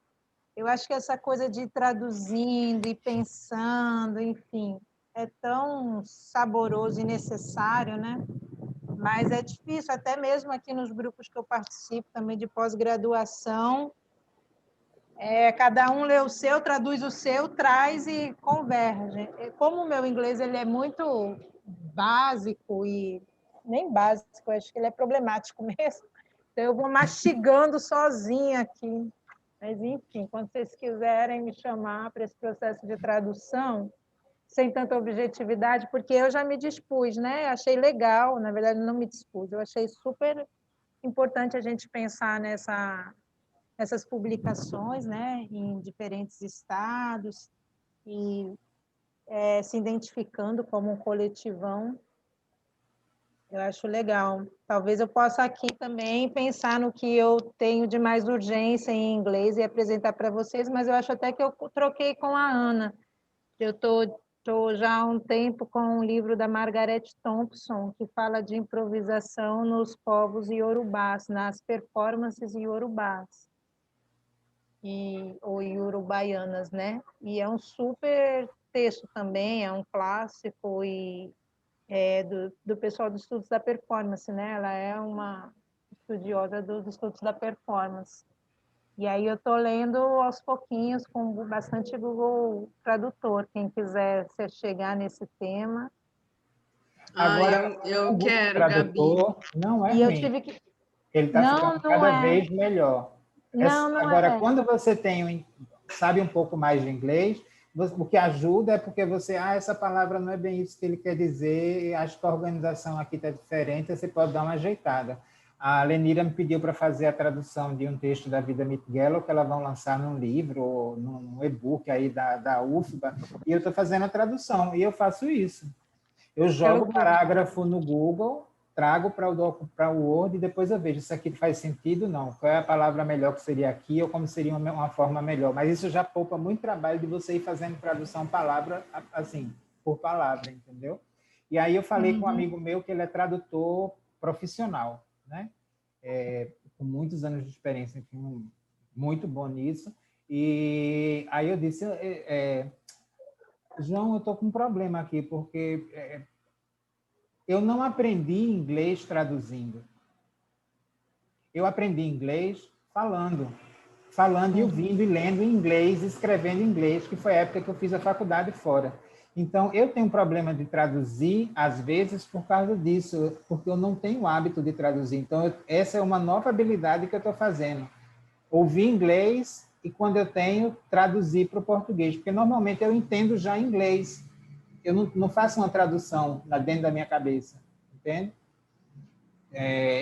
Eu acho que essa coisa de ir traduzindo e pensando, enfim, é tão saboroso e necessário, né? Mas é difícil, até mesmo aqui nos grupos que eu participo também de pós-graduação, cada um lê o seu, traduz o seu, traz e converge. Como o meu inglês ele é muito básico e nem básico, eu acho que ele é problemático mesmo. Então eu vou mastigando sozinha aqui. Mas enfim, quando vocês quiserem me chamar para esse processo de tradução, sem tanta objetividade, porque eu já me dispus, né? Achei legal, na verdade não me dispus, eu achei super importante a gente pensar nessas publicações, né, em diferentes estados e se identificando como um coletivão. Eu acho legal. Talvez eu possa aqui também pensar no que eu tenho de mais urgência em inglês e apresentar para vocês, mas eu acho até que eu troquei com a Ana. Eu estou já há um tempo com um livro da Margaret Thompson, que fala de improvisação nos povos iorubás, nas performances iorubás. Ou iorubaianas, né? E é um super texto também, é um clássico e do pessoal dos estudos da performance, né? Ela é uma estudiosa dos estudos da performance. E aí eu estou lendo aos pouquinhos, com bastante Google Tradutor, quem quiser chegar nesse tema. Agora, eu o Google quero, Tradutor Gabi. não é E eu ruim. tive que... Ele está ficando cada vez melhor. Não Agora, quando você sabe um pouco mais de inglês, o que ajuda é porque você, essa palavra não é bem isso que ele quer dizer, acho que a organização aqui está diferente, você pode dar uma ajeitada. A Lenira me pediu para fazer a tradução de um texto da Vida Miguel, que elas vão lançar num livro, ou num e-book aí da UFBA, e eu estou fazendo a tradução, e eu faço isso. Eu jogo o parágrafo no Google, trago para o Word e depois eu vejo se aqui faz sentido ou não. Qual é a palavra melhor que seria aqui ou como seria uma forma melhor. Mas isso já poupa muito trabalho de você ir fazendo tradução palavra, assim, por palavra, entendeu? E aí eu falei com um amigo meu que ele é tradutor profissional, né? Com muitos anos de experiência, enfim, muito bom nisso. E aí eu disse, João, eu estou com um problema aqui, porque eu não aprendi inglês traduzindo. Eu aprendi inglês falando e ouvindo e lendo em inglês, escrevendo em inglês, que foi a época que eu fiz a faculdade fora. Então, eu tenho um problema de traduzir, às vezes, por causa disso, porque eu não tenho o hábito de traduzir. Então, essa é uma nova habilidade que eu estou fazendo. Ouvir inglês e, quando eu tenho, traduzir para o português, porque normalmente eu entendo já inglês. Eu não faço uma tradução dentro da minha cabeça, entende?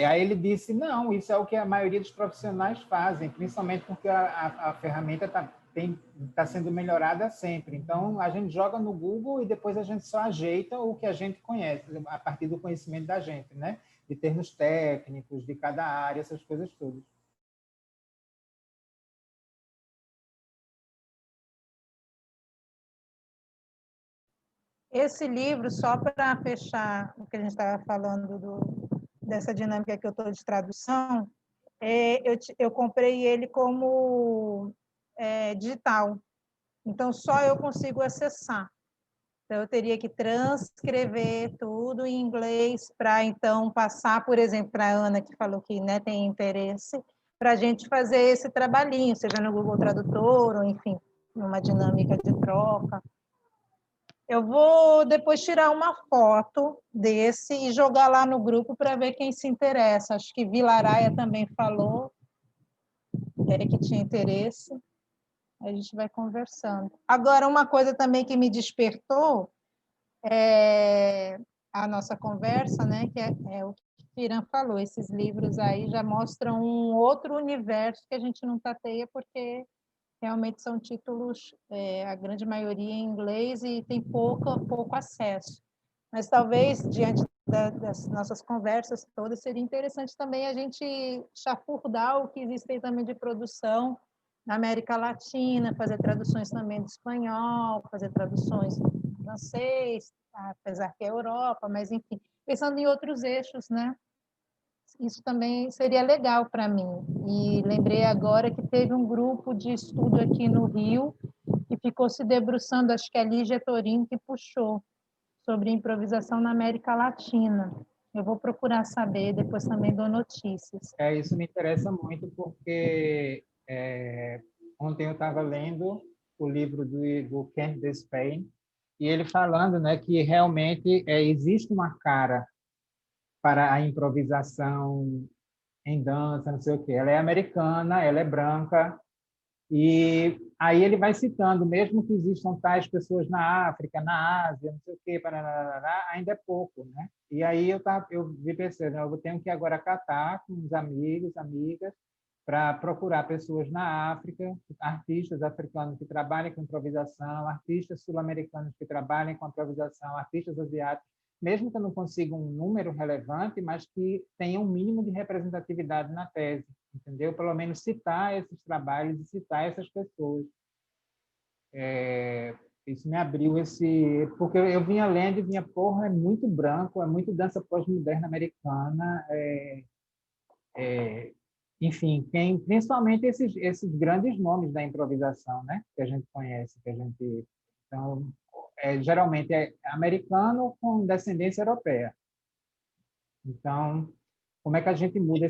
Aí ele disse, não, isso é o que a maioria dos profissionais fazem, principalmente porque a ferramenta está sendo melhorada sempre. Então, a gente joga no Google e depois a gente só ajeita o que a gente conhece, a partir do conhecimento da gente, né? De termos técnicos, de cada área, essas coisas todas. Esse livro, só para fechar o que a gente estava falando dessa dinâmica que eu estou de tradução, eu comprei ele como digital. Então, só eu consigo acessar. Então, eu teria que transcrever tudo em inglês para, então, passar, por exemplo, para a Ana, que falou que, né, tem interesse, para a gente fazer esse trabalhinho, seja no Google Tradutor, ou, enfim, numa dinâmica de troca. Eu vou depois tirar uma foto desse e jogar lá no grupo para ver quem se interessa. Acho que Vilaraia também falou que tinha interesse. A gente vai conversando. Agora, uma coisa também que me despertou é a nossa conversa, né? Que é o que Irã falou. Esses livros aí já mostram um outro universo que a gente não tateia porque realmente são títulos, a grande maioria em inglês e tem pouco acesso. Mas talvez, diante das nossas conversas todas, seria interessante também a gente chafurdar o que existe também de produção na América Latina, fazer traduções também do espanhol, fazer traduções do francês, apesar que é Europa, mas, enfim, pensando em outros eixos, né? Isso também seria legal para mim. E lembrei agora que teve um grupo de estudo aqui no Rio que ficou se debruçando, acho que é a Lígia Torin que puxou, sobre improvisação na América Latina. Eu vou procurar saber, depois também dou notícias. Isso me interessa muito, porque ontem eu estava lendo o livro do Ken Despain, e ele falando, né, que realmente existe uma cara para a improvisação em dança, não sei o quê. Ela é americana, ela é branca, e aí ele vai citando, mesmo que existam tais pessoas na África, na Ásia, não sei o quê, ainda é pouco, né? E aí eu vi pensando, eu tenho que agora catar com os amigos, amigas, para procurar pessoas na África, artistas africanos que trabalhem com improvisação, artistas sul-americanos que trabalhem com improvisação, artistas asiáticos, mesmo que eu não consiga um número relevante, mas que tenha um mínimo de representatividade na tese, entendeu? Pelo menos citar esses trabalhos e citar essas pessoas. Isso me abriu porque eu vinha lendo e vinha, porra, é muito branco, é muito dança pós-moderna americana, enfim, principalmente esses grandes nomes da improvisação, né? Que a gente conhece, então, geralmente é americano com descendência europeia. Então, como é que a gente muda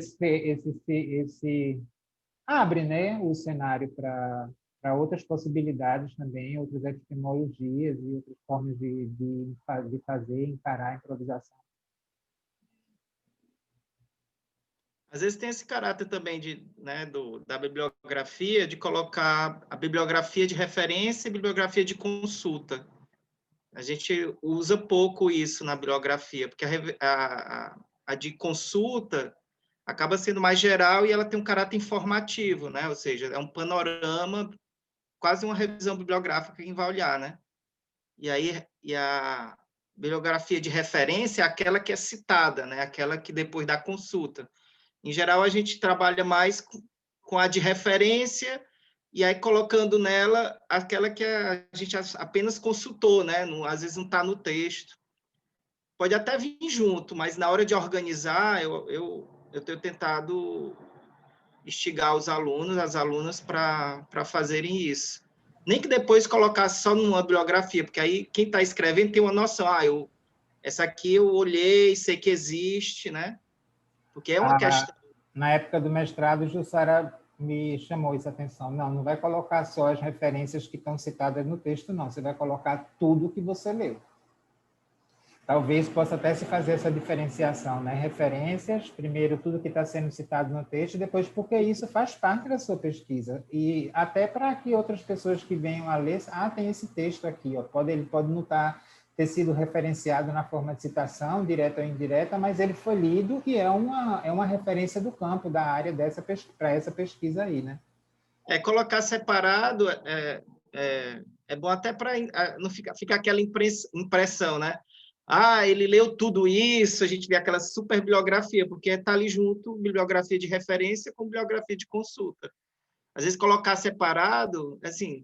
abre, né, o cenário para outras possibilidades também, outras epistemologias e outras formas de fazer, encarar a improvisação. Às vezes tem esse caráter também da bibliografia, de colocar a bibliografia de referência e bibliografia de consulta. A gente usa pouco isso na bibliografia, porque a de consulta acaba sendo mais geral e ela tem um caráter informativo, né? Ou seja, é um panorama, quase uma revisão bibliográfica que quem vai olhar, né? E a bibliografia de referência é aquela que é citada, né? Aquela que depois da consulta. Em geral, a gente trabalha mais com a de referência e aí colocando nela aquela que a gente apenas consultou, né? Às vezes não está no texto. Pode até vir junto, mas na hora de organizar, eu tenho tentado instigar os alunos, as alunas, para fazerem isso. Nem que depois colocasse só numa bibliografia, porque aí quem está escrevendo tem uma noção. Essa aqui eu olhei, sei que existe, né? Porque é uma questão. Na época do mestrado, Jussara me chamou essa atenção. Não vai colocar só as referências que estão citadas no texto, não. Você vai colocar tudo que você leu. Talvez possa até se fazer essa diferenciação, né? Referências, primeiro tudo que está sendo citado no texto, depois porque isso faz parte da sua pesquisa. E até para que outras pessoas que venham a ler, tem esse texto aqui, ó. Ele pode não ter sido referenciado na forma de citação, direta ou indireta, mas ele foi lido e é uma referência do campo, da área para essa pesquisa aí, né? Colocar separado é bom até para não ficar aquela impressão, né? Ele leu tudo isso, a gente vê aquela super bibliografia, porque está ali junto bibliografia de referência com bibliografia de consulta. Às vezes, colocar separado, assim,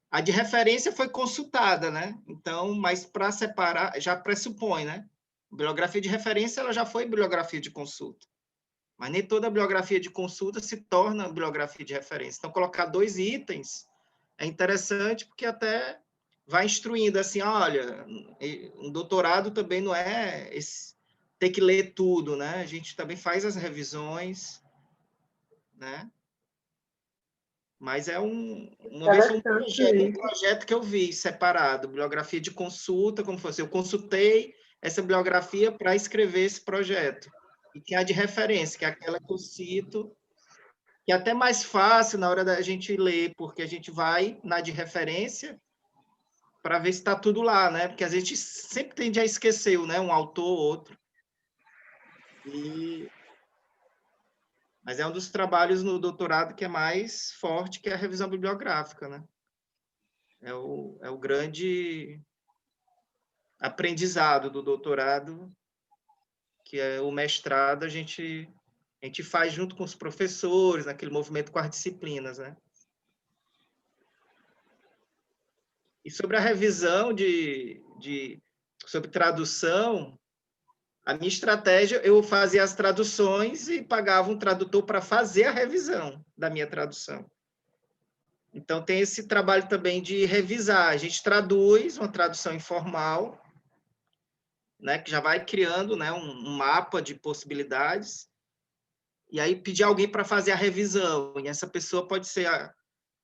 a de referência foi consultada, né? Então, mas para separar, já pressupõe, né? A bibliografia de referência ela já foi bibliografia de consulta. Mas nem toda bibliografia de consulta se torna bibliografia de referência. Então, colocar 2 itens é interessante, porque até vai instruindo assim, olha, um doutorado também não é ter que ler tudo, né? A gente também faz as revisões, né? Mas uma vez foi um projeto que eu vi separado, bibliografia de consulta, como fosse, eu consultei essa bibliografia para escrever esse projeto. E tem a de referência, que é aquela que eu cito, que é até mais fácil na hora da gente ler, porque a gente vai na de referência para ver se está tudo lá, né? Porque a gente sempre tende a esquecer, né? Um autor ou outro. Mas é um dos trabalhos no doutorado que é mais forte, que é a revisão bibliográfica, né? É o grande aprendizado do doutorado, que é o mestrado, a gente faz junto com os professores, naquele movimento com as disciplinas, né? E sobre a revisão sobre tradução, a minha estratégia, eu fazia as traduções e pagava um tradutor para fazer a revisão da minha tradução. Então, tem esse trabalho também de revisar. A gente traduz uma tradução informal, né, que já vai criando, né, um mapa de possibilidades, e aí pedir alguém para fazer a revisão, e essa pessoa pode ser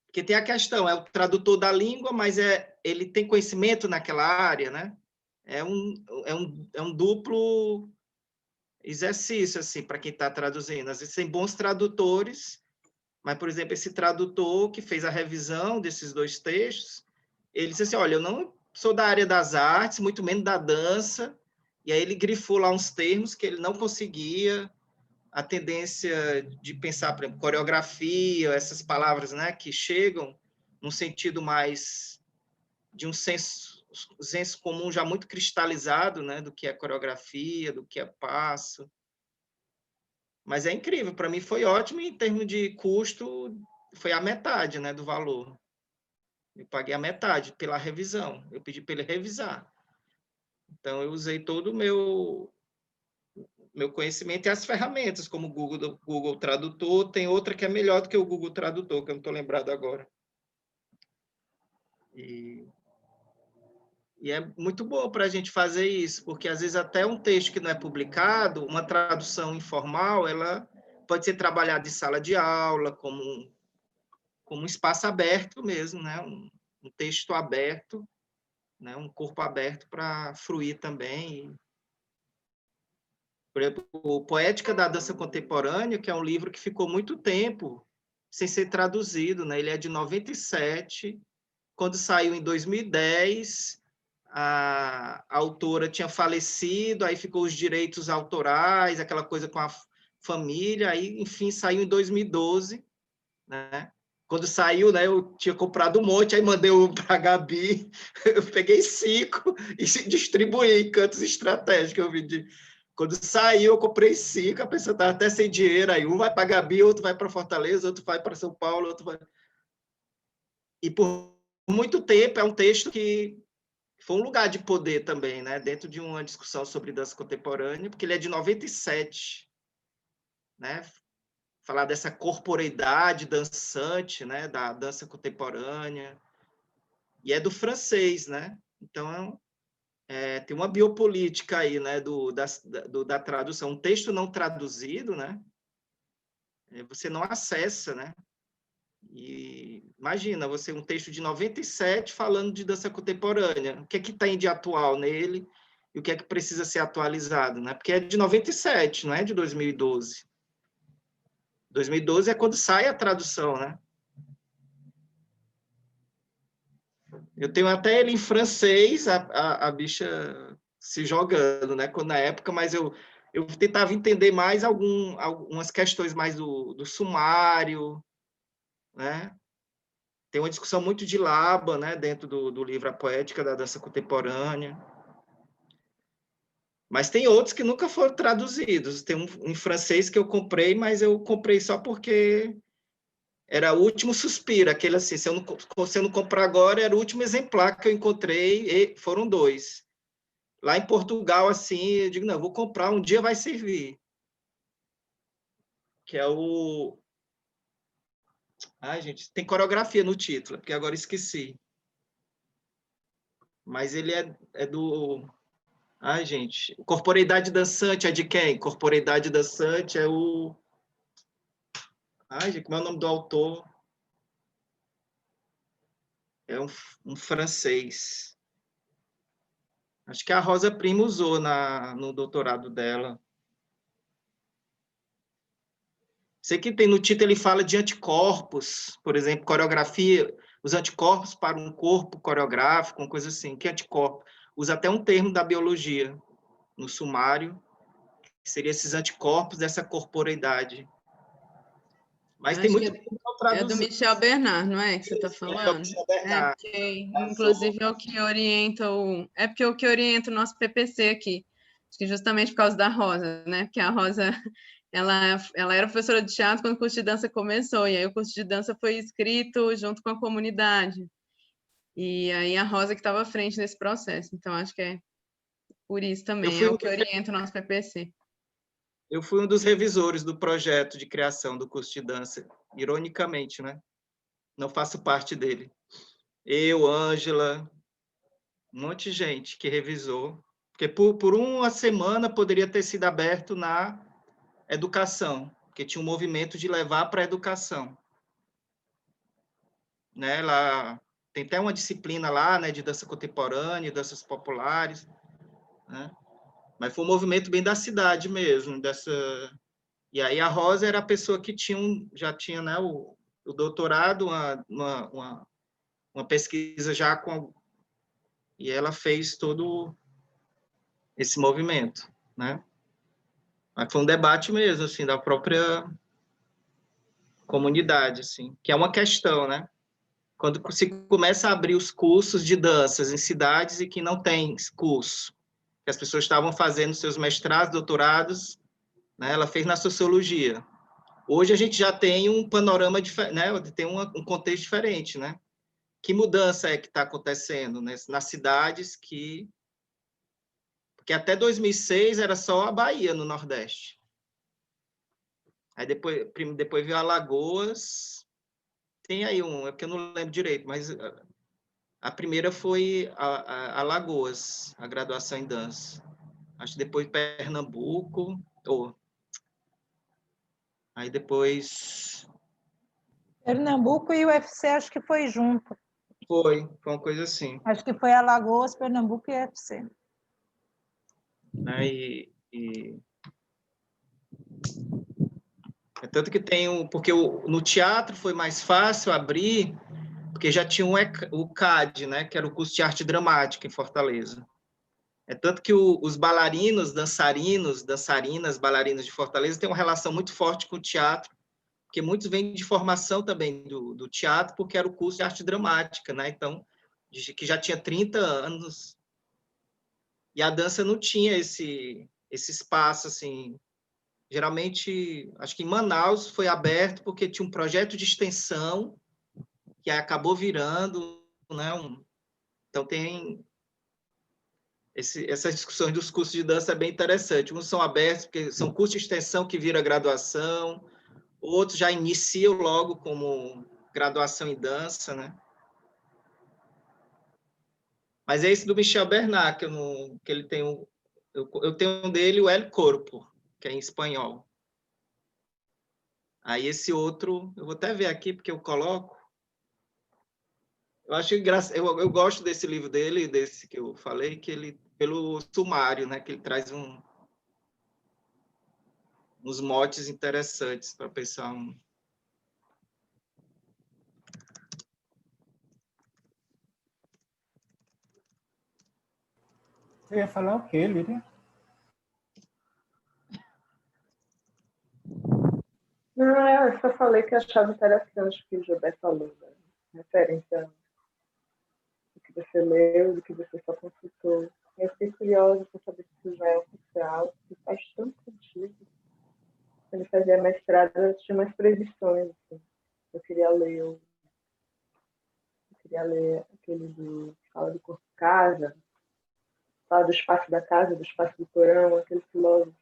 porque tem a questão, é o tradutor da língua, mas ele tem conhecimento naquela área, né? É um duplo exercício, assim, para quem está traduzindo. Às vezes tem bons tradutores, mas, por exemplo, esse tradutor que fez a revisão desses 2 textos, ele disse assim, olha, eu não sou da área das artes, muito menos da dança, e aí ele grifou lá uns termos que ele não conseguia, a tendência de pensar, por exemplo, coreografia, essas palavras, né, que chegam num sentido mais de um senso comum já muito cristalizado, né, do que é coreografia, do que é passo. Mas é incrível, para mim foi ótimo, em termos de custo, foi a metade, né, do valor. Eu paguei a metade pela revisão, eu pedi para ele revisar. Então, eu usei todo o meu conhecimento e as ferramentas, como o Google Tradutor. Tem outra que é melhor do que o Google Tradutor, que eu não estou lembrado agora. E é muito bom para a gente fazer isso, porque às vezes até um texto que não é publicado, uma tradução informal, ela pode ser trabalhada em sala de aula, como um espaço aberto mesmo, né? Um texto aberto, né? Um corpo aberto para fruir também. Por exemplo, o Poética da Dança Contemporânea, que é um livro que ficou muito tempo sem ser traduzido, né? Ele é de 97, quando saiu em 2010, a autora tinha falecido, aí ficou os direitos autorais, aquela coisa com a família, aí, enfim, saiu em 2012, né? Quando saiu, né, eu tinha comprado um monte, aí mandei um para a Gabi, eu peguei 5 e distribuí em cantos estratégicos, eu vendi. Quando saiu, eu comprei 5, a pessoa estava até sem dinheiro, aí um vai para a Gabi, outro vai para Fortaleza, outro vai para São Paulo, outro vai... E por muito tempo é um texto que foi um lugar de poder também, né? Dentro de uma discussão sobre dança contemporânea, porque ele é de 97, né? Falar dessa corporeidade dançante, né? Da dança contemporânea, e é do francês, né? Então, tem uma biopolítica aí, né? Da tradução. Um texto não traduzido, né? Você não acessa, né? E imagina, você um texto de 97 falando de dança contemporânea. O que é que tem de atual nele e o que é que precisa ser atualizado, né? Porque é de 97, não é de 2012. 2012 é quando sai a tradução, né? Eu tenho até ele em francês, a bicha se jogando, né? Na época, mas eu tentava entender mais algumas questões mais do sumário, né? Tem uma discussão muito de Laban, né, dentro do livro A Poética da Dança Contemporânea. Mas tem outros que nunca foram traduzidos. Tem um em francês que eu comprei, mas eu comprei só porque era o último suspiro, aquele assim, se eu não comprar agora, era o último exemplar que eu encontrei, e foram 2. Lá em Portugal, assim, eu digo, não, vou comprar, um dia vai servir. Que é o... Ai, gente, tem coreografia no título, porque agora esqueci. Mas ele é do... Ai, gente, Corporeidade Dançante é de quem? Corporeidade Dançante é o... Ai, gente, como é o nome do autor? É um francês. Acho que a Rosa Prima usou no doutorado dela. Sei que tem no título, ele fala de anticorpos, por exemplo, coreografia, os anticorpos para um corpo coreográfico, uma coisa assim. Que anticorpo? Usa até um termo da biologia no sumário, que seria esses anticorpos dessa corporeidade. Mas tem muito que é do Michel Bernard, não é que você está falando? Inclusive é o que orienta porque o que orienta o nosso PPC aqui, acho que justamente por causa da Rosa, né? Porque a Rosa ela era professora de teatro quando o curso de dança começou, e aí o curso de dança foi escrito junto com a comunidade. E aí a Rosa que estava à frente nesse processo. Então, acho que é por isso também, é o que orienta o nosso PPC. Eu fui um dos revisores do projeto de criação do curso de dança, ironicamente, né? Não faço parte dele. Eu, Ângela, um monte de gente que revisou, Porque por uma semana poderia ter sido aberto na educação, porque tinha um movimento de levar para a educação. Né? Lá, tem até uma disciplina lá, né, de dança contemporânea, danças populares, né? Mas foi um movimento bem da cidade mesmo, dessa... E aí a Rosa era a pessoa que já tinha, né, o doutorado, uma pesquisa já com... E ela fez todo esse movimento, né? Mas foi um debate mesmo, assim, da própria comunidade, assim, que é uma questão, né? Quando se começa a abrir os cursos de danças em cidades e que não tem curso, que as pessoas estavam fazendo seus mestrados, doutorados, né? Ela fez na sociologia. Hoje a gente já tem um panorama diferente, né? Tem um contexto diferente, né? Que mudança é que está acontecendo, né? Nas cidades que... Porque até 2006 era só a Bahia no Nordeste. Aí depois veio Alagoas. Tem aí é porque eu não lembro direito, mas a primeira foi a Alagoas, a graduação em dança. Acho que depois Pernambuco, aí depois... Pernambuco e o UFC acho que foi junto. Foi uma coisa assim. Acho que foi Alagoas, Pernambuco e UFC. É tanto que tem porque no teatro foi mais fácil abrir, porque já tinha o CAD, né, que era o curso de arte dramática em Fortaleza. É tanto que os bailarinos, dançarinas, bailarinas de Fortaleza têm uma relação muito forte com o teatro, porque muitos vêm de formação também do teatro, porque era o curso de arte dramática, né? Então, que já tinha 30 anos. E a dança não tinha esse espaço, assim. Geralmente, acho que em Manaus foi aberto porque tinha um projeto de extensão que acabou virando, né? Então, tem... Essas discussões dos cursos de dança é bem interessante. Uns são abertos, porque são cursos de extensão que viram graduação, outros já iniciam logo como graduação em dança, né? Mas é esse do Michel Bernat, que ele tem eu tenho dele o El Corpo, que é em espanhol. Aí esse outro, eu vou até ver aqui, porque eu coloco. Eu acho engraçado, eu gosto desse livro dele, desse que eu falei, que ele, pelo sumário, né, que ele traz uns motes interessantes para pensar Você ia falar o quê, Lídia? Não, eu só falei que achava interessante o que o Gilberto falou, né? Referência do que você leu, do que você só consultou. Eu fiquei curiosa para saber se isso já é oficial, porque faz tanto sentido. Quando eu fazia mestrado, eu tinha umas previsões. Assim. Eu queria ler aquele que fala do corpo casa, fala do espaço da casa, do espaço do porão, aquele filósofo.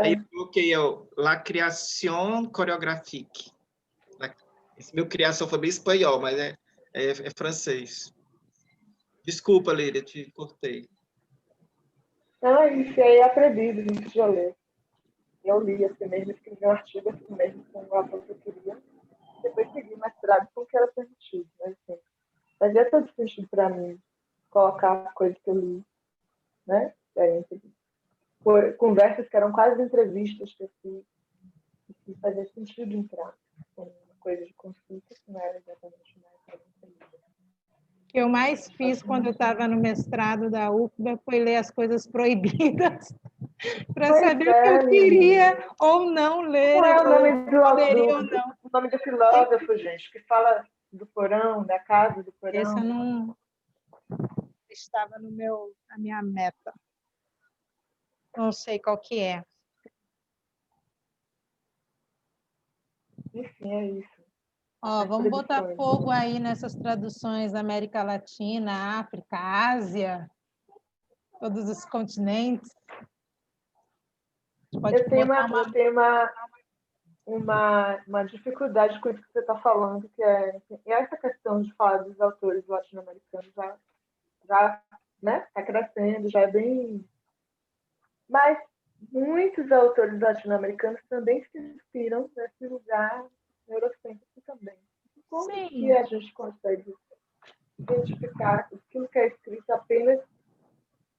Aí eu coloquei La Création Chorégraphique. Esse meu criação foi bem espanhol, mas é francês. Desculpa, Lídia, te cortei. Ah, isso aí é atrevido, a gente já lê. Eu li assim mesmo, escrevi um artigo assim mesmo, com o ator que eu queria. Depois segui mestrado com o que era permitido. Mas, assim, fazia todo sentido para mim colocar as coisas que eu li, né? Conversas que eram quase entrevistas que eu fiz, que fazia sentido entrar com coisa de consulta, que não era exatamente mais O que eu mais fiz quando eu estava no mestrado da UFBA foi ler as coisas proibidas para saber o que eu queria ou não ler. Qual é o nome o nome do filósofo, gente, que fala do porão, da casa do porão? Esse eu não estava na minha meta. Não sei qual que é. Enfim, é isso. Vamos botar fogo aí nessas traduções da América Latina, África, Ásia, todos os continentes. Eu tenho uma dificuldade com isso que você está falando, que é essa questão de falar dos autores latino-americanos já né? Está crescendo, já é bem... Mas muitos autores latino-americanos também se inspiram nesse lugar neurocêntrico também. Como que a gente consegue identificar aquilo que é escrito apenas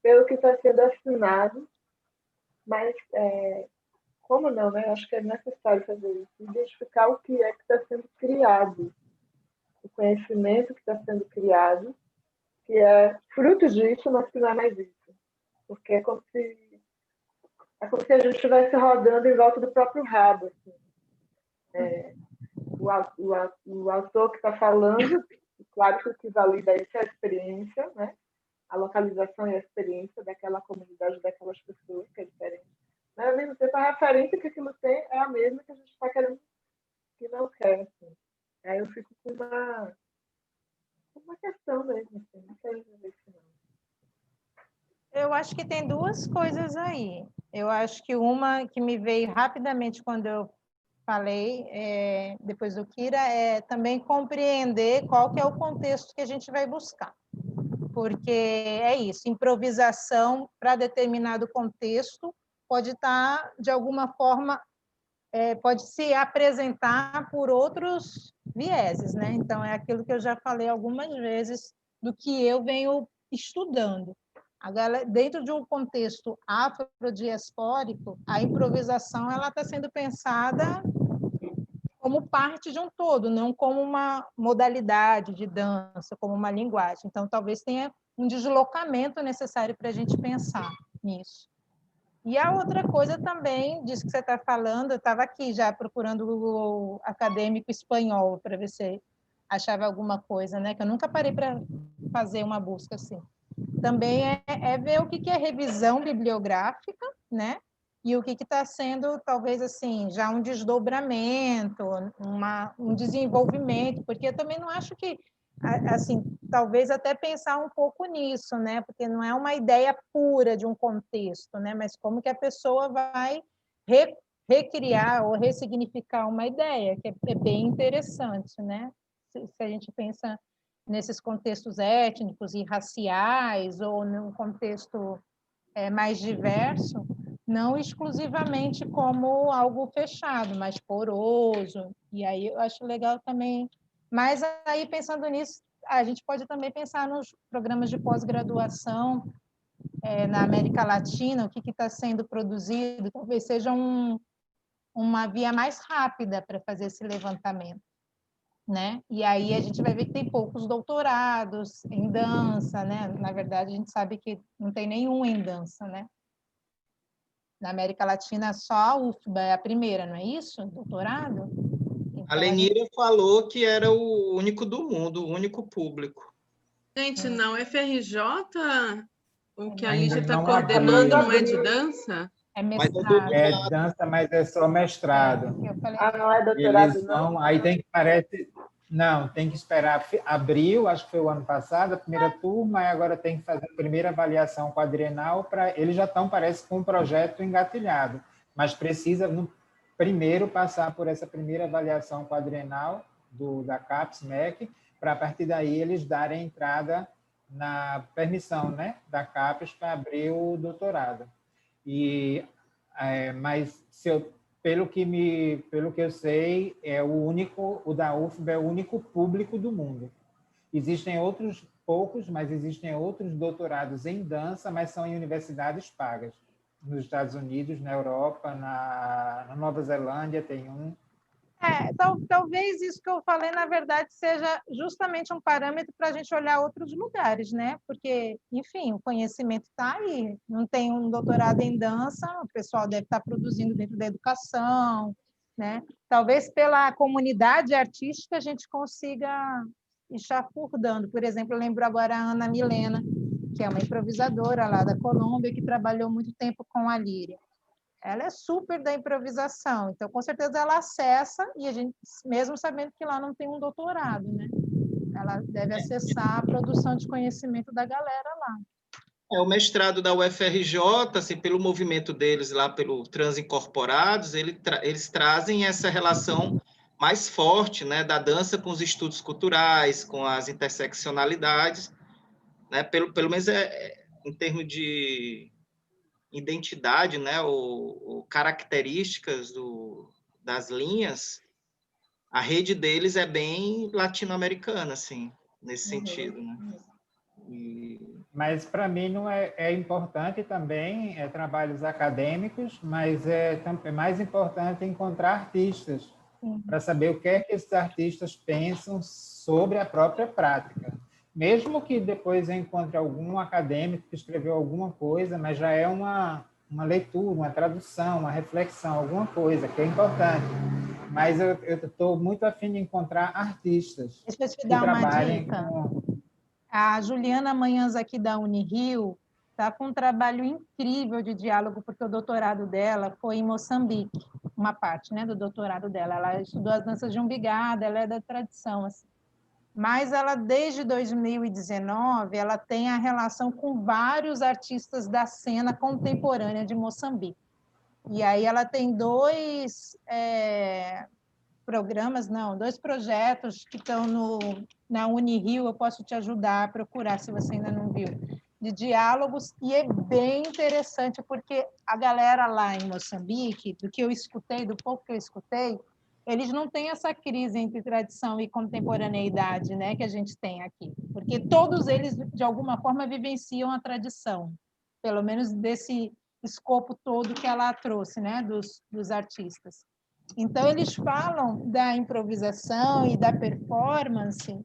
pelo que está sendo assinado, mas como não, né? Acho que é necessário fazer isso, identificar o que é que está sendo criado, o conhecimento que está sendo criado, que é fruto disso, mas que não é mais isso. Porque é como se a gente estivesse rodando em volta do próprio rabo. Assim. O autor que está falando, claro que o que valida isso é a experiência, né? A localização e a experiência daquela comunidade, daquelas pessoas, que é diferente. Mas, ao mesmo tempo, a referência que aquilo tem é a mesma que a gente está querendo, que não quer. Assim. Aí eu fico com uma questão mesmo, assim, não sei dizer isso não. Eu acho que tem duas coisas aí. Eu acho que uma que me veio rapidamente quando eu falei, depois do Kira, é também compreender qual que é o contexto que a gente vai buscar. Porque é isso, improvisação para determinado contexto pode estar, de alguma forma, pode se apresentar por outros vieses, né? Então, é aquilo que eu já falei algumas vezes do que eu venho estudando. Agora, dentro de um contexto afrodiaspórico, a improvisação ela está sendo pensada como parte de um todo, não como uma modalidade de dança, como uma linguagem. Então, talvez tenha um deslocamento necessário para a gente pensar nisso. E a outra coisa também, disso que você está falando, eu estava aqui já procurando o acadêmico espanhol para ver se achava alguma coisa, né? Que eu nunca parei para fazer uma busca assim. Também é ver o que é revisão bibliográfica, né? E o que está sendo, talvez, assim, já um desdobramento, um desenvolvimento, porque eu também não acho que, assim, talvez até pensar um pouco nisso, né? Porque não é uma ideia pura de um contexto, né? Mas como que a pessoa vai recriar ou ressignificar uma ideia, que é bem interessante, né? Se a gente pensa nesses contextos étnicos e raciais ou num contexto mais diverso, não exclusivamente como algo fechado, mas poroso. E aí eu acho legal também. Mas aí, pensando nisso, a gente pode também pensar nos programas de pós-graduação na América Latina, o que está sendo produzido, talvez seja uma via mais rápida para fazer esse levantamento. Né? E aí a gente vai ver que tem poucos doutorados em dança, né? Na verdade, a gente sabe que não tem nenhum em dança, né? Na América Latina, só a UFBA é a primeira, não é isso? Doutorado? Então, a Lenira falou que era o único do mundo, o único público. Gente, na UFRJ, o que a Lígia está coordenando não é de dança? É mestrado. É dança, mas é só mestrado. Não é doutorado, não? Aí tem que esperar abril, acho que foi o ano passado, a primeira turma, e agora tem que fazer a primeira avaliação quadrienal. Eles já estão, parece, com um projeto engatilhado, mas precisa, primeiro, passar por essa primeira avaliação quadrienal da CAPES-MEC, para, a partir daí, eles darem entrada na permissão, né, da CAPES para abrir o doutorado. Mas pelo que eu sei, o da UFBA é o único público do mundo. Existem outros poucos, mas existem outros doutorados em dança, mas são em universidades pagas. Nos Estados Unidos, na Europa, na Nova Zelândia tem um. Talvez isso que eu falei, na verdade, seja justamente um parâmetro para a gente olhar outros lugares, né? Porque, enfim, o conhecimento está aí. Não tem um doutorado em dança, o pessoal deve estar produzindo dentro da educação, né? Talvez pela comunidade artística a gente consiga ir chafurdando. Por exemplo, eu lembro agora a Ana Milena, que é uma improvisadora lá da Colômbia, que trabalhou muito tempo com a Líria. Ela é super da improvisação, então com certeza ela acessa, e a gente, mesmo sabendo que lá não tem um doutorado, né? Ela deve acessar a produção de conhecimento da galera lá. O mestrado da UFRJ, assim, pelo movimento deles lá, pelo Transincorporados, eles trazem essa relação mais forte, né, da dança com os estudos culturais, com as interseccionalidades, né? Pelo menos em termos de identidade, né? O características das linhas, a rede deles é bem latino-americana, assim, nesse sentido, né? Mas para mim não é importante também trabalhos acadêmicos, mas é mais importante encontrar artistas para saber o que é que esses artistas pensam sobre a própria prática. Mesmo que depois eu encontre algum acadêmico que escreveu alguma coisa, mas já é uma leitura, uma tradução, uma reflexão, alguma coisa que é importante. Mas eu estou muito afim de encontrar artistas Deixa eu te que dar uma trabalhem dica. com... A Juliana Manhãs, aqui da Unirio, está com um trabalho incrível de diálogo, porque o doutorado dela foi em Moçambique, uma parte, né, do doutorado dela. Ela estudou as danças de umbigada, ela é da tradição, assim. Mas ela, desde 2019, ela tem a relação com vários artistas da cena contemporânea de Moçambique. E aí ela tem dois projetos que estão na Unirio, eu posso te ajudar a procurar, se você ainda não viu, de diálogos, e é bem interessante, porque a galera lá em Moçambique, do que eu escutei, do pouco que eu escutei, eles não têm essa crise entre tradição e contemporaneidade, né, que a gente tem aqui, porque todos eles, de alguma forma, vivenciam a tradição, pelo menos desse escopo todo que ela trouxe, né, dos artistas. Então, eles falam da improvisação e da performance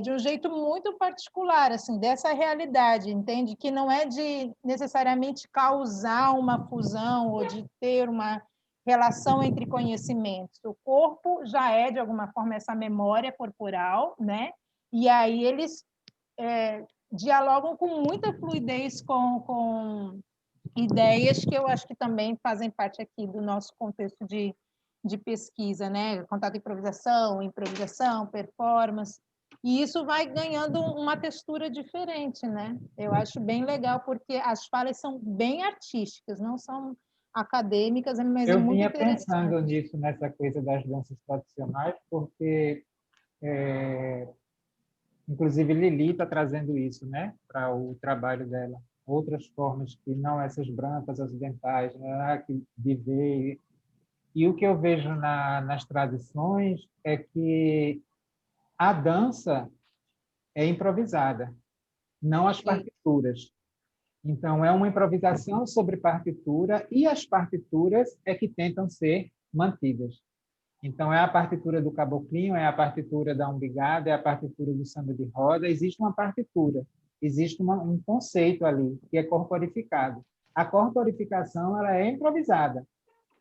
de um jeito muito particular, assim, dessa realidade, entende? Que não é de necessariamente causar uma fusão ou de ter uma relação entre conhecimentos. O corpo já é, de alguma forma, essa memória corporal, né? E aí eles dialogam com muita fluidez com ideias que eu acho que também fazem parte aqui do nosso contexto de pesquisa, né? Contato improvisação, performance, e isso vai ganhando uma textura diferente, né? Eu acho bem legal, porque as falas são bem artísticas, não são acadêmicas, mas é muito interessante. Eu vinha pensando nisso, nessa coisa das danças tradicionais, porque, inclusive, Lili está trazendo isso, né, para o trabalho dela. Outras formas que não essas brancas ocidentais, né, de ver. E o que eu vejo nas tradições é que a dança é improvisada, não as partituras. Então, é uma improvisação sobre partitura e as partituras é que tentam ser mantidas. Então, é a partitura do caboclinho, é a partitura da umbigada, é a partitura do samba de roda. Existe uma partitura, existe um conceito ali que é corporificado. A corporificação ela é improvisada,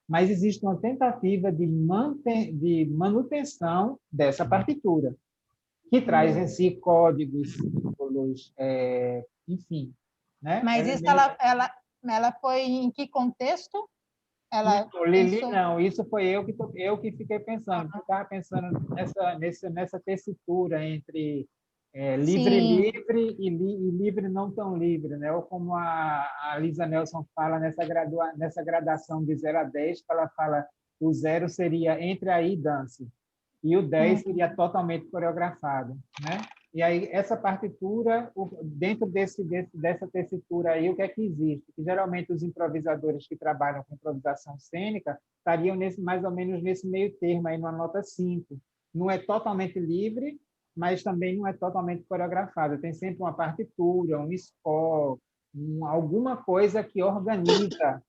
mas existe uma tentativa de manutenção dessa partitura, que traz em si códigos, símbolos, enfim. Né? Mas isso ela foi em que contexto? Lili, não, isso foi eu que fiquei pensando. Eu estava pensando nessa tessitura entre livre e livre não tão livre, né? Ou como a Lisa Nelson fala nessa gradação de 0 a 10, que ela fala o 0 seria entre aí e dance, e o 10 seria totalmente coreografado, né? E aí, essa partitura, dentro dessa tessitura aí, o que é que existe? Que, geralmente, os improvisadores que trabalham com improvisação cênica estariam mais ou menos nesse meio termo, aí, numa nota 5. Não é totalmente livre, mas também não é totalmente coreografado. Tem sempre uma partitura, um score, alguma coisa que organiza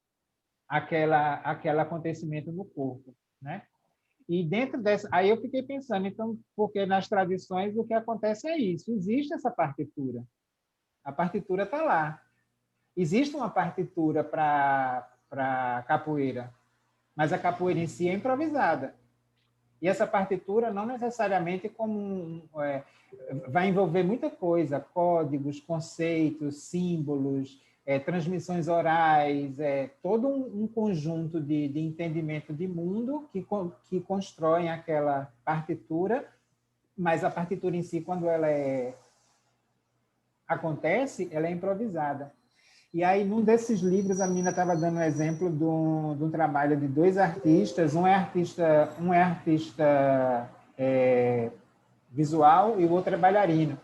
aquele acontecimento no corpo, né? E dentro dessa... Aí eu fiquei pensando, então, porque nas tradições o que acontece é isso, existe essa partitura. A partitura está lá. Existe uma partitura para capoeira, mas a capoeira em si é improvisada. E essa partitura não necessariamente vai envolver muita coisa, códigos, conceitos, símbolos, transmissões orais, todo um conjunto de entendimento de mundo que constroem aquela partitura, mas a partitura em si, quando ela acontece, ela é improvisada. E aí, num desses livros, a menina estava dando um exemplo de um trabalho de 2 artistas, um é artista visual e o outro é bailarino.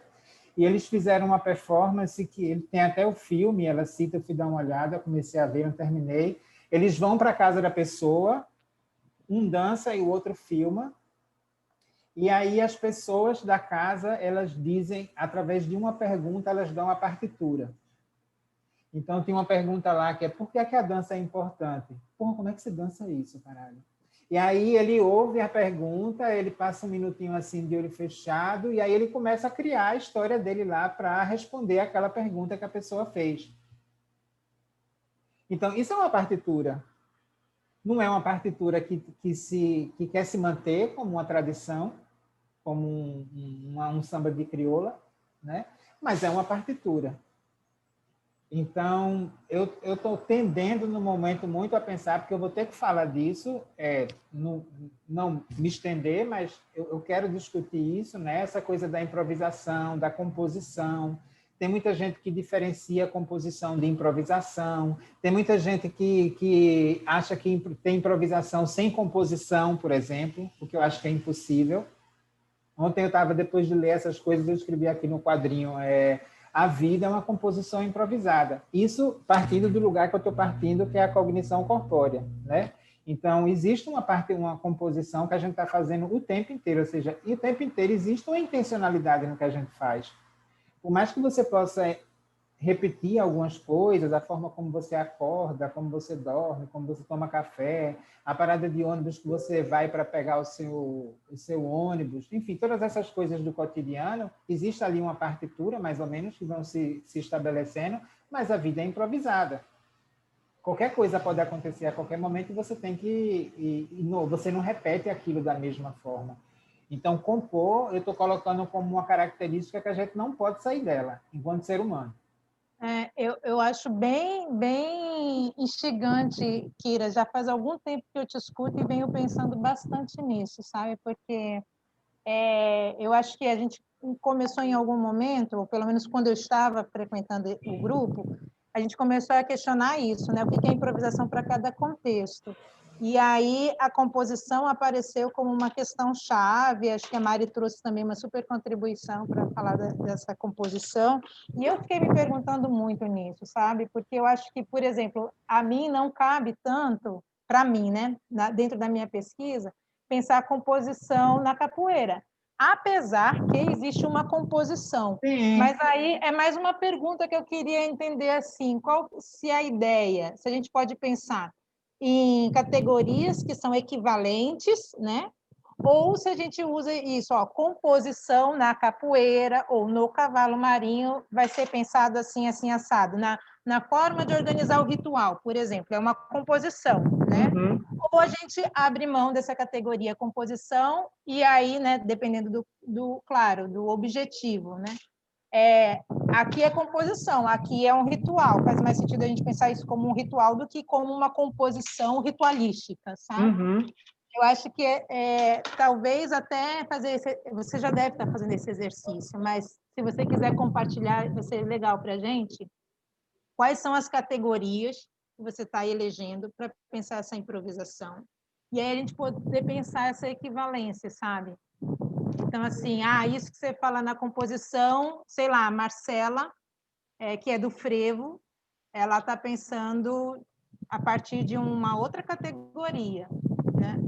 E eles fizeram uma performance que ele tem até o filme, ela cita, eu fui dar uma olhada, comecei a ver, não terminei. Eles vão para a casa da pessoa, um dança e o outro filma, e aí as pessoas da casa, elas dizem, através de uma pergunta, elas dão a partitura. Então, tem uma pergunta lá que é: por que a dança é importante? Pô, como é que se dança isso, caralho? E aí ele ouve a pergunta, ele passa um minutinho assim de olho fechado, e aí ele começa a criar a história dele lá para responder aquela pergunta que a pessoa fez. Então, isso é uma partitura. Não é uma partitura que quer se manter como uma tradição, como um samba de crioula, né? Mas é uma partitura. Então, eu estou tendendo, no momento, muito a pensar, porque eu vou ter que falar disso, não me estender, mas eu quero discutir isso, né? Essa coisa da improvisação, da composição. Tem muita gente que diferencia a composição de improvisação, tem muita gente que acha que tem improvisação sem composição, por exemplo, o que eu acho que é impossível. Ontem eu estava, depois de ler essas coisas, eu escrevi aqui no quadrinho, a vida é uma composição improvisada. Isso partindo do lugar que eu estou partindo, que é a cognição corpórea, né? Então, existe uma composição que a gente está fazendo o tempo inteiro, ou seja, e o tempo inteiro existe uma intencionalidade no que a gente faz. Por mais que você possa repetir algumas coisas, a forma como você acorda, como você dorme, como você toma café, a parada de ônibus que você vai para pegar o seu ônibus, enfim, todas essas coisas do cotidiano, existe ali uma partitura, mais ou menos, que vão se estabelecendo, mas a vida é improvisada. Qualquer coisa pode acontecer a qualquer momento e você tem que... você não repete aquilo da mesma forma. Então, compor, eu estou colocando como uma característica que a gente não pode sair dela, enquanto ser humano. Eu acho bem instigante, Kira. Já faz algum tempo que eu te escuto e venho pensando bastante nisso, sabe? Porque eu acho que a gente começou em algum momento, ou pelo menos quando eu estava frequentando o grupo, a gente começou a questionar isso, né? O que é improvisação para cada contexto. E aí a composição apareceu como uma questão chave, acho que a Mari trouxe também uma super contribuição para falar dessa composição, e eu fiquei me perguntando muito nisso, sabe? Porque eu acho que, por exemplo, a mim não cabe tanto, para mim, né, dentro da minha pesquisa, pensar a composição na capoeira, apesar que existe uma composição. Sim. Mas aí é mais uma pergunta que eu queria entender, assim, qual se a ideia, se a gente pode pensar em categorias que são equivalentes, né? Ou se a gente usa isso, composição na capoeira ou no cavalo marinho, vai ser pensado assim, assado, na forma de organizar o ritual, por exemplo, é uma composição, né? Uhum. Ou a gente abre mão dessa categoria composição e aí, né, dependendo do objetivo, né? Aqui é composição, aqui é um ritual. Faz mais sentido a gente pensar isso como um ritual do que como uma composição ritualística, sabe? Uhum. Eu acho que talvez até fazer você já deve estar fazendo esse exercício, mas se você quiser compartilhar, vai ser legal para a gente. Quais são as categorias que você está elegendo para pensar essa improvisação? E aí a gente poder pensar essa equivalência, sabe? Então, assim, isso que você fala na composição, sei lá, a Marcela, que é do frevo, ela está pensando a partir de uma outra categoria, né?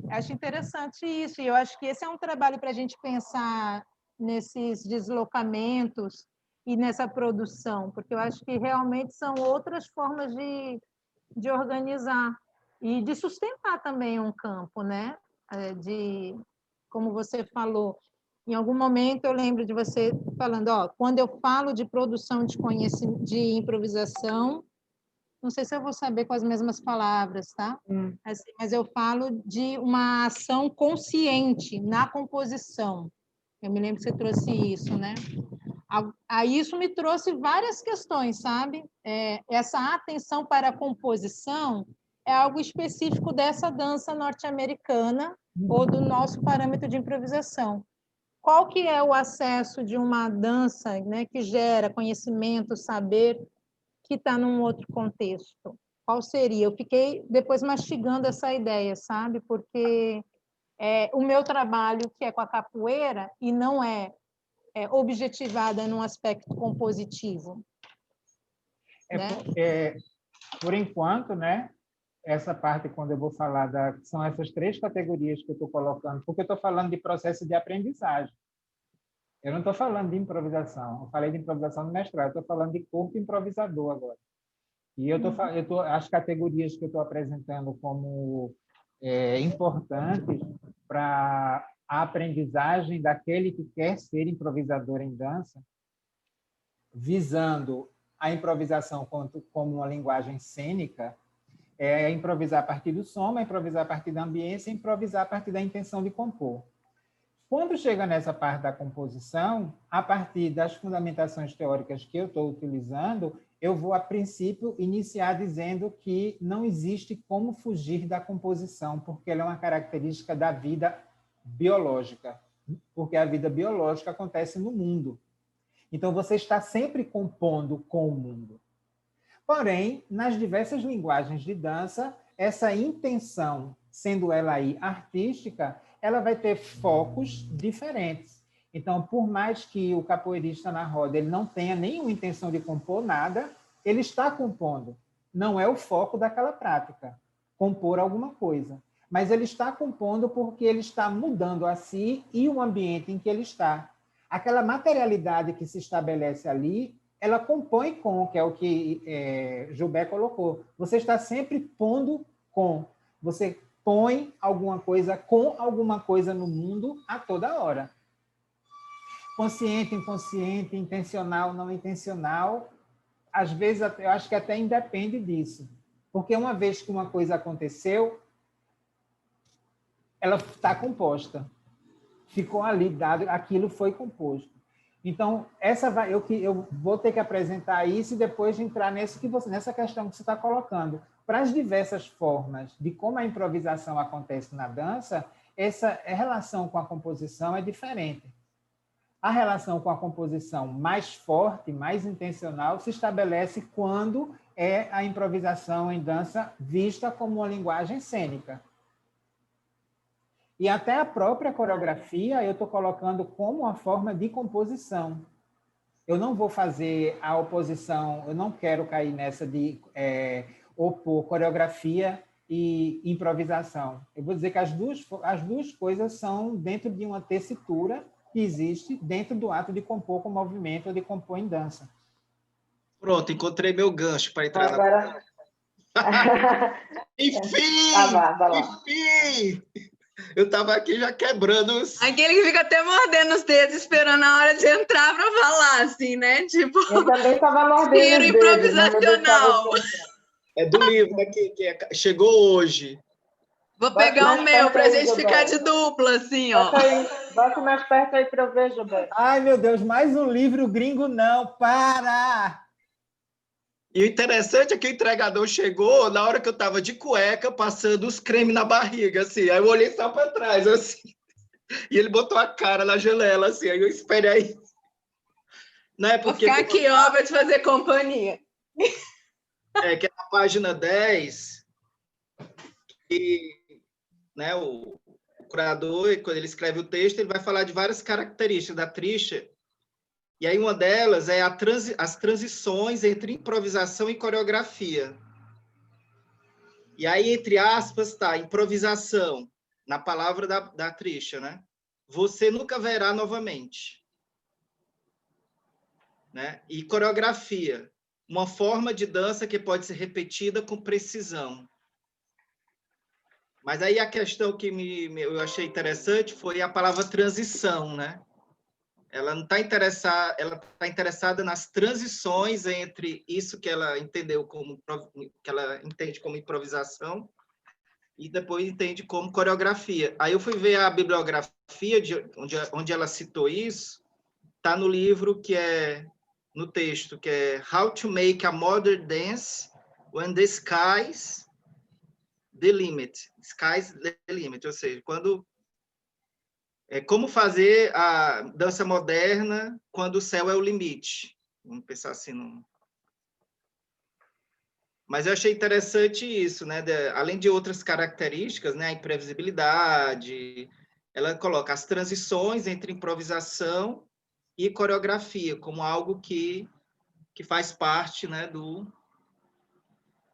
Acho interessante isso, e eu acho que esse é um trabalho para a gente pensar nesses deslocamentos e nessa produção, porque eu acho que realmente são outras formas de organizar e de sustentar também um campo, né? Como você falou, em algum momento eu lembro de você falando, quando eu falo de produção de conhecimento, de improvisação, não sei se eu vou saber com as mesmas palavras, tá? Assim, mas eu falo de uma ação consciente na composição. Eu me lembro que você trouxe isso, né? Aí isso me trouxe várias questões, sabe? Essa atenção para a composição é algo específico dessa dança norte-americana ou do nosso parâmetro de improvisação. Qual que é o acesso de uma dança, né, que gera conhecimento, saber, que está num outro contexto? Qual seria? Eu fiquei depois mastigando essa ideia, sabe? Porque o meu trabalho, que é com a capoeira, e não é objetivada num aspecto compositivo. Por enquanto, né? Essa parte, quando eu vou falar são essas 3 categorias que eu estou colocando, porque eu estou falando de processo de aprendizagem. Eu não estou falando de improvisação. Eu falei de improvisação no mestrado, eu estou falando de corpo improvisador agora. E as categorias que eu estou apresentando como importantes para a aprendizagem daquele que quer ser improvisador em dança, visando a improvisação como uma linguagem cênica, é improvisar a partir do som, é improvisar a partir da ambiência, é improvisar a partir da intenção de compor. Quando chega nessa parte da composição, a partir das fundamentações teóricas que eu estou utilizando, eu vou, a princípio, iniciar dizendo que não existe como fugir da composição, porque ela é uma característica da vida biológica, porque a vida biológica acontece no mundo. Então, você está sempre compondo com o mundo. Porém, nas diversas linguagens de dança, essa intenção, sendo ela aí artística, ela vai ter focos diferentes. Então, por mais que o capoeirista na roda ele não tenha nenhuma intenção de compor nada, ele está compondo. Não é o foco daquela prática, compor alguma coisa. Mas ele está compondo porque ele está mudando a si e o ambiente em que ele está. Aquela materialidade que se estabelece ali, ela compõe com, que é o que Joubert colocou. Você está sempre pondo com. Você põe alguma coisa com alguma coisa no mundo a toda hora. Consciente, inconsciente, intencional, não intencional, às vezes eu acho que até independe disso. Porque uma vez que uma coisa aconteceu, ela está composta. Ficou ali dado, aquilo foi composto. Então, eu vou ter que apresentar isso e depois entrar nessa questão que você está colocando. Para as diversas formas de como a improvisação acontece na dança, essa relação com a composição é diferente. A relação com a composição mais forte, mais intencional, se estabelece quando é a improvisação em dança vista como uma linguagem cênica. E até a própria coreografia eu estou colocando como uma forma de composição. Eu não vou fazer a oposição, eu não quero cair nessa de opor coreografia e improvisação. Eu vou dizer que as duas coisas são dentro de uma tessitura que existe dentro do ato de compor com movimento ou de compor em dança. Pronto, encontrei meu gancho para entrar agora... Enfim! Vai lá. Enfim! Eu estava aqui já quebrando os... Aquele que fica até mordendo os dedos, esperando a hora de entrar para falar, assim, né? Tipo, eu também estava mordendo os dedos. Improvisacional. É do livro aqui, chegou hoje. Vou pegar o meu para a gente ficar de dupla, assim, ó. Bota mais perto aí para eu ver, Joubert. Ai, meu Deus, mais um livro gringo não, para! E o interessante é que o entregador chegou na hora que eu estava de cueca, passando os cremes na barriga, assim. Aí eu olhei só para trás, assim. E ele botou a cara na janela, assim. Aí eu esperei. Não é porque... Vou ficar aqui, ó, para te fazer companhia. Que é na página 10, que, né, o curador, quando ele escreve o texto, ele vai falar de várias características da Trisha. E aí uma delas é as transições entre improvisação e coreografia. E aí, entre aspas, está improvisação, na palavra da Trisha, né? Você nunca verá novamente. Né? E coreografia, uma forma de dança que pode ser repetida com precisão. Mas aí a questão que eu achei interessante foi a palavra transição, né? Ela não está interessada, ela está interessada nas transições entre isso que ela entendeu que ela entende como improvisação e depois entende como coreografia. Aí eu fui ver a bibliografia onde ela citou isso, está no livro no texto, que é How to Make a Modern Dance When the Sky's the Limit. Sky's the Limit, ou seja, como fazer a dança moderna quando o céu é o limite. Vamos pensar assim. Mas eu achei interessante isso, né? Além de outras características, né? A imprevisibilidade, ela coloca as transições entre improvisação e coreografia, como algo que faz parte, né,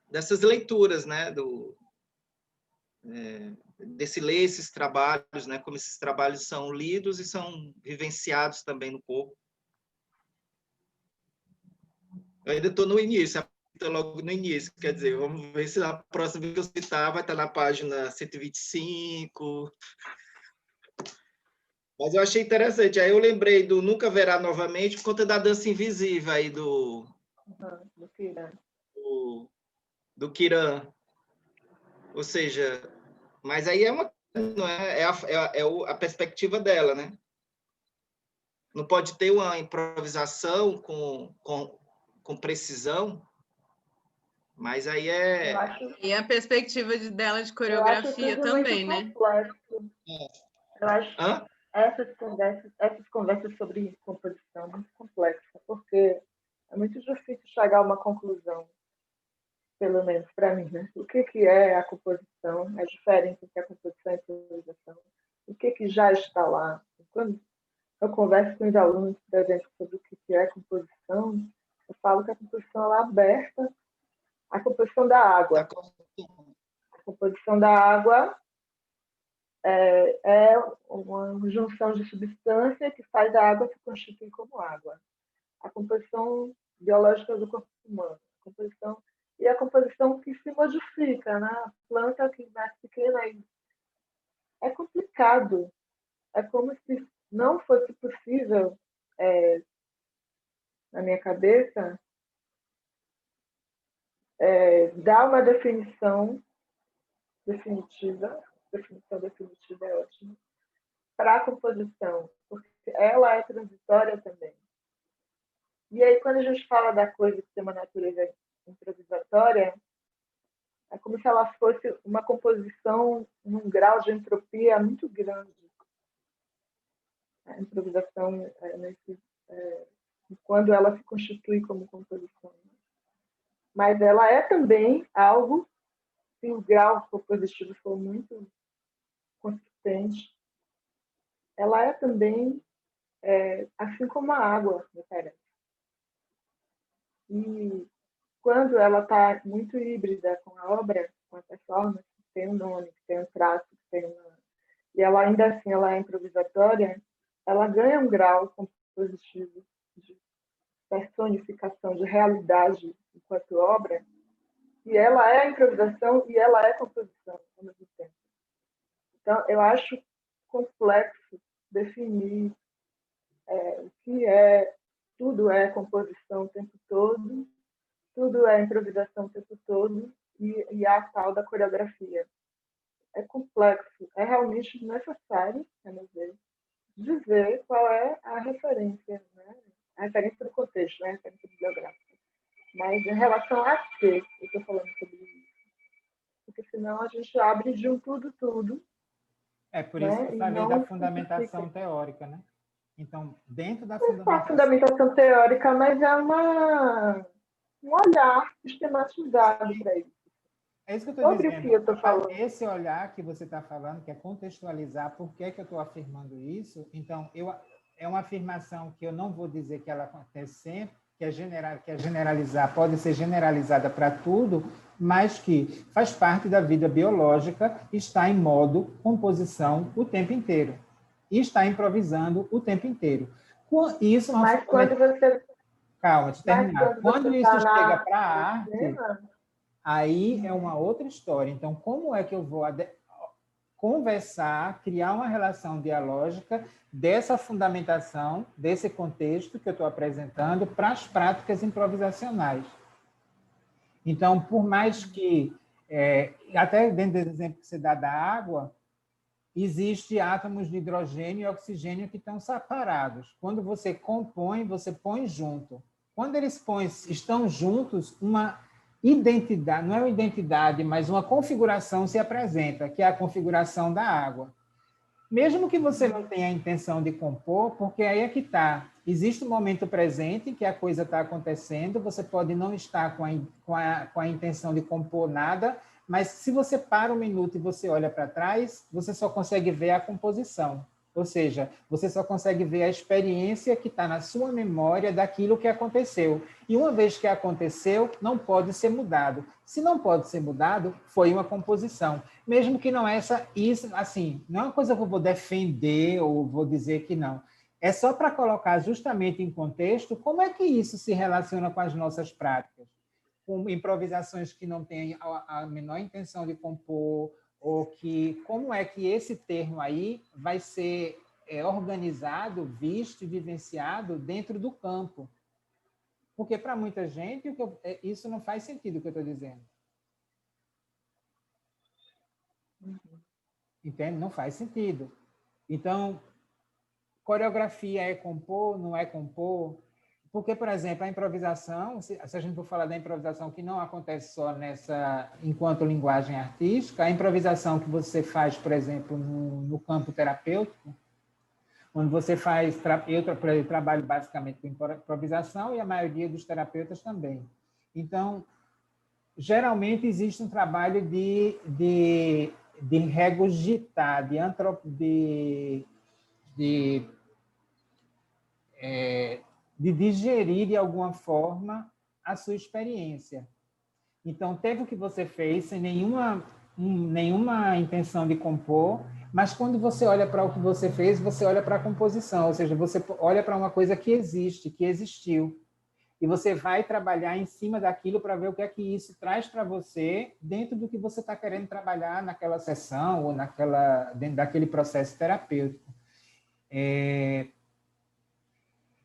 dessas leituras, né, desse ler esses trabalhos, né, como esses trabalhos são lidos e são vivenciados também no corpo. Eu ainda estou no início, estou logo no início, quer dizer, vamos ver se na próxima que eu citar vai estar na página 125. Mas eu achei interessante. Aí eu lembrei do Nunca Verá Novamente, por conta da dança invisível aí do Kiran. Do Kiran. Ou seja, mas aí não é a perspectiva dela, né? Não pode ter uma improvisação com precisão, mas aí E a perspectiva dela de coreografia também, né? Eu acho essas conversas sobre composição muito complexa, porque é muito difícil chegar a uma conclusão, pelo menos para mim, né? O que é a composição? É diferente do que a composição e a improvisação. O que já está lá? Quando eu converso com os alunos, por exemplo, sobre o que é a composição, eu falo que a composição é aberta à composição da água. A composição da água é uma junção de substância que faz a água se constituir como água. A composição biológica do corpo humano. E a composição que se modifica, né? A planta que nasce pequena. É complicado. É como se não fosse possível, na minha cabeça, dar uma definição definitiva é ótima, para a composição, porque ela é transitória também. E aí, quando a gente fala da coisa que tem uma natureza improvisatória, é como se ela fosse uma composição num grau de entropia muito grande. A improvisação, quando ela se constitui como composição. Mas ela é também algo, se o grau compositivo for muito consistente, ela é também, assim como a água, me parece. E quando ela está muito híbrida com a obra, com a performance, que tem um nome, que tem um traço, e ela ainda assim ela é improvisatória, ela ganha um grau compositivo de personificação, de realidade enquanto obra, e ela é improvisação e ela é composição ao mesmo tempo. Então, eu acho complexo definir o que tudo é composição o tempo todo, tudo é improvisação o tempo todo, e a tal da coreografia. É complexo, é realmente necessário, a meu ver, dizer qual é a referência, né? A referência do contexto, né? A referência bibliográfica. Mas em relação a que eu estou falando sobre isso? Porque senão a gente abre de um tudo. É por isso que eu falei da fundamentação teórica, né? Então, dentro da fundamentação teórica, mas é um olhar sistematizado para isso. É isso que eu estou dizendo. Sobre o que eu estou falando. Esse olhar que você está falando, que é contextualizar por que eu estou afirmando isso, então, é uma afirmação que eu não vou dizer que ela acontece sempre, que é generalizar, pode ser generalizada para tudo, mas que faz parte da vida biológica, está em modo composição o tempo inteiro. E está improvisando o tempo inteiro. Isso mas quando você... Calma, deixa eu terminar. Quando isso chega para a arte, aí é uma outra história. Então, como é que eu vou conversar, criar uma relação dialógica dessa fundamentação, desse contexto que eu estou apresentando para as práticas improvisacionais? Então, por mais que, até dentro do exemplo que você dá da água, existe átomos de hidrogênio e oxigênio que estão separados. Quando você compõe, você põe junto. Quando eles estão juntos, uma identidade, não é uma identidade, mas uma configuração se apresenta, que é a configuração da água. Mesmo que você não tenha a intenção de compor, porque aí é que está. Existe um momento presente em que a coisa está acontecendo, você pode não estar com a intenção de compor nada, mas se você para um minuto e você olha para trás, você só consegue ver a composição. Ou seja, você só consegue ver a experiência que está na sua memória daquilo que aconteceu. E uma vez que aconteceu, não pode ser mudado. Se não pode ser mudado, foi uma composição. Mesmo que não é isso, assim, não é uma coisa que eu vou defender ou vou dizer que não. É só para colocar justamente em contexto como é que isso se relaciona com as nossas práticas. Com improvisações que não têm a menor intenção de compor, ou que como é que esse termo aí vai ser organizado, visto e vivenciado dentro do campo. Porque para muita gente isso não faz sentido o que eu estou dizendo. Entende? Não faz sentido. Então, coreografia é compor, não é compor? Porque, por exemplo, a improvisação, se a gente for falar da improvisação que não acontece só enquanto linguagem artística, a improvisação que você faz, por exemplo, no campo terapêutico, onde você faz... Eu trabalho basicamente com improvisação e a maioria dos terapeutas também. Então, geralmente existe um trabalho de regurgitar, de digerir de alguma forma a sua experiência. Então, teve o que você fez sem nenhuma intenção de compor, mas quando você olha para o que você fez, você olha para a composição, ou seja, você olha para uma coisa que existe, que existiu, e você vai trabalhar em cima daquilo para ver o que é que isso traz para você dentro do que você está querendo trabalhar naquela sessão ou dentro daquele processo terapêutico.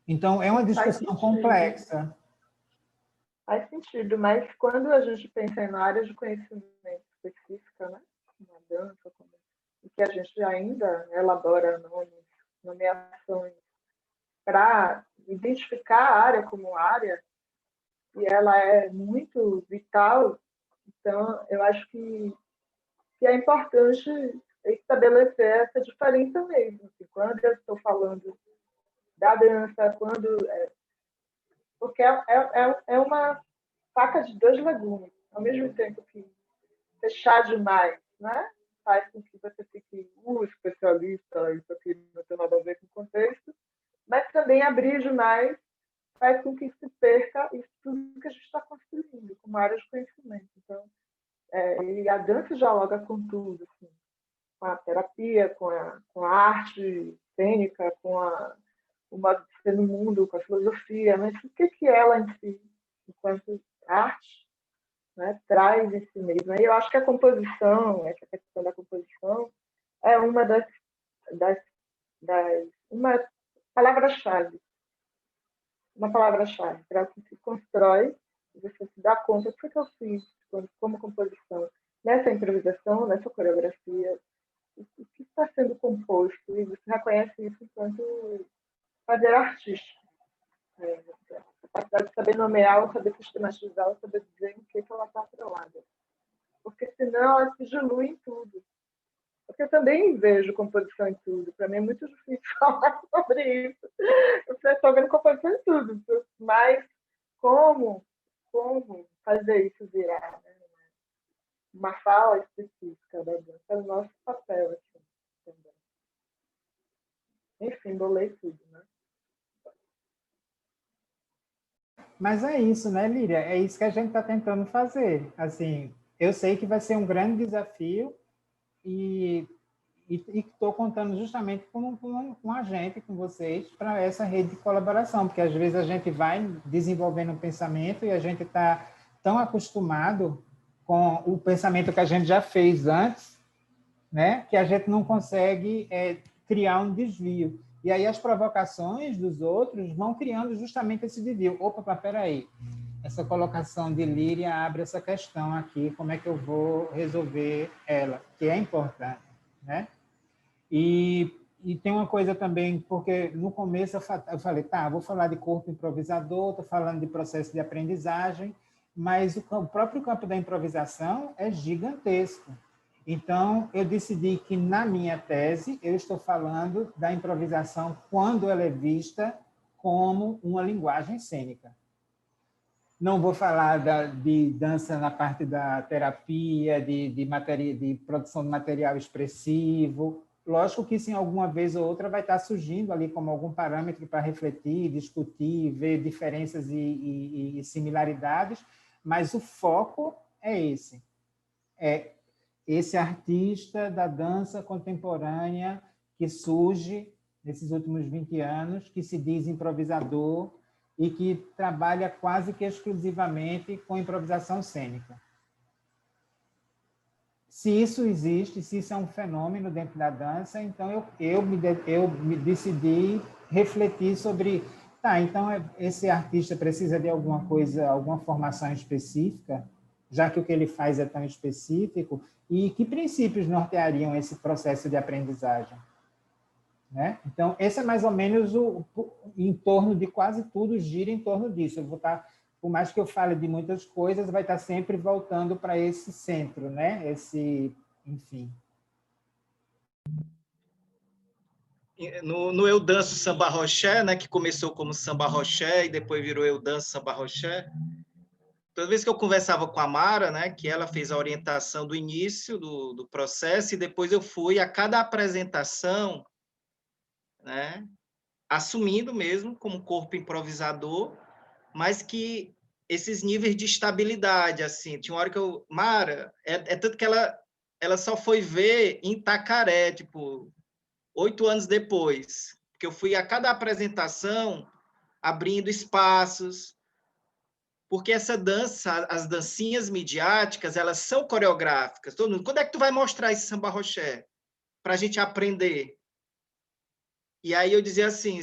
Então, é uma discussão complexa. Faz sentido, mas quando a gente pensa em área de conhecimento específica, né, na dança, e que a gente ainda elabora nomeações para identificar a área como área, e ela é muito vital, então eu acho que é importante estabelecer essa diferença mesmo. Assim, quando eu estou falando da dança, porque é uma faca de dois legumes. Ao mesmo tempo que fechar demais, né, faz com que você fique especialista, isso aqui não tem nada a ver com o contexto, mas também abrir demais faz com que se perca isso tudo que a gente está construindo como área de conhecimento. Então, e a dança dialoga com tudo, assim, com a terapia, com a arte cênica, com o modo de ser no mundo, com a filosofia, mas o que ela em si, enquanto arte, né, traz em si mesma. E eu acho que a composição, essa questão da composição, é uma uma palavra-chave. Uma palavra-chave para o que se constrói, e você se dá conta do que eu fiz como composição, nessa improvisação, nessa coreografia, o que está sendo composto, e você reconhece isso enquanto fazer artístico. A capacidade de saber nomear, saber sistematizar, saber dizer o que ela está atrelada. Porque senão ela se dilui em tudo. Porque eu também vejo composição em tudo. Para mim é muito difícil falar sobre isso. Você está vendo composição em tudo. Mas como fazer isso virar, né, uma fala específica da dança? É o nosso papel aqui também. Enfim, bolei tudo, né? Mas é isso, né, Líria? É isso que a gente está tentando fazer. Assim, eu sei que vai ser um grande desafio e estou contando justamente com a gente, com vocês, para essa rede de colaboração, porque às vezes a gente vai desenvolvendo um pensamento e a gente está tão acostumado com o pensamento que a gente já fez antes, né, que a gente não consegue criar um desvio. E aí as provocações dos outros vão criando justamente esse desvio. Opa, peraí, essa colocação de Líria abre essa questão aqui, como é que eu vou resolver ela, que é importante, né? E tem uma coisa também, porque no começo eu falei, tá, vou falar de corpo improvisador, estou falando de processo de aprendizagem, mas o próprio campo da improvisação é gigantesco. Então, eu decidi que, na minha tese, eu estou falando da improvisação quando ela é vista como uma linguagem cênica. Não vou falar de dança na parte da terapia, de produção de material expressivo, Lógico que sim, alguma vez ou outra vai estar surgindo ali como algum parâmetro para refletir, discutir, ver diferenças e similaridades, mas o foco é esse. É esse artista da dança contemporânea que surge nesses últimos 20 anos, que se diz improvisador e que trabalha quase que exclusivamente com improvisação cênica. Se isso existe, se isso é um fenômeno dentro da dança, então eu me decidi refletir sobre, tá, então esse artista precisa de alguma coisa, alguma formação específica, já que o que ele faz é tão específico, e que princípios norteariam esse processo de aprendizagem? Né? Então, esse é mais ou menos em torno de quase tudo gira em torno disso. Eu vou estar, por mais que eu fale de muitas coisas, vai estar sempre voltando para esse centro, né? Enfim. No Eu Danço Samba Roché, né, que começou como Samba Roché e depois virou Eu Danço Samba Roché, toda vez que eu conversava com a Mara, né, que ela fez a orientação do início do processo, e depois eu fui a cada apresentação, né, assumindo mesmo como corpo improvisador, mas que esses níveis de estabilidade, assim, tinha uma hora que Mara, tanto que ela só foi ver em Itacaré, tipo, 8 anos depois, porque eu fui a cada apresentação abrindo espaços, porque essa dança, as dancinhas midiáticas, elas são coreográficas. Todo mundo, quando é que tu vai mostrar esse samba roché para a gente aprender? E aí eu dizia assim,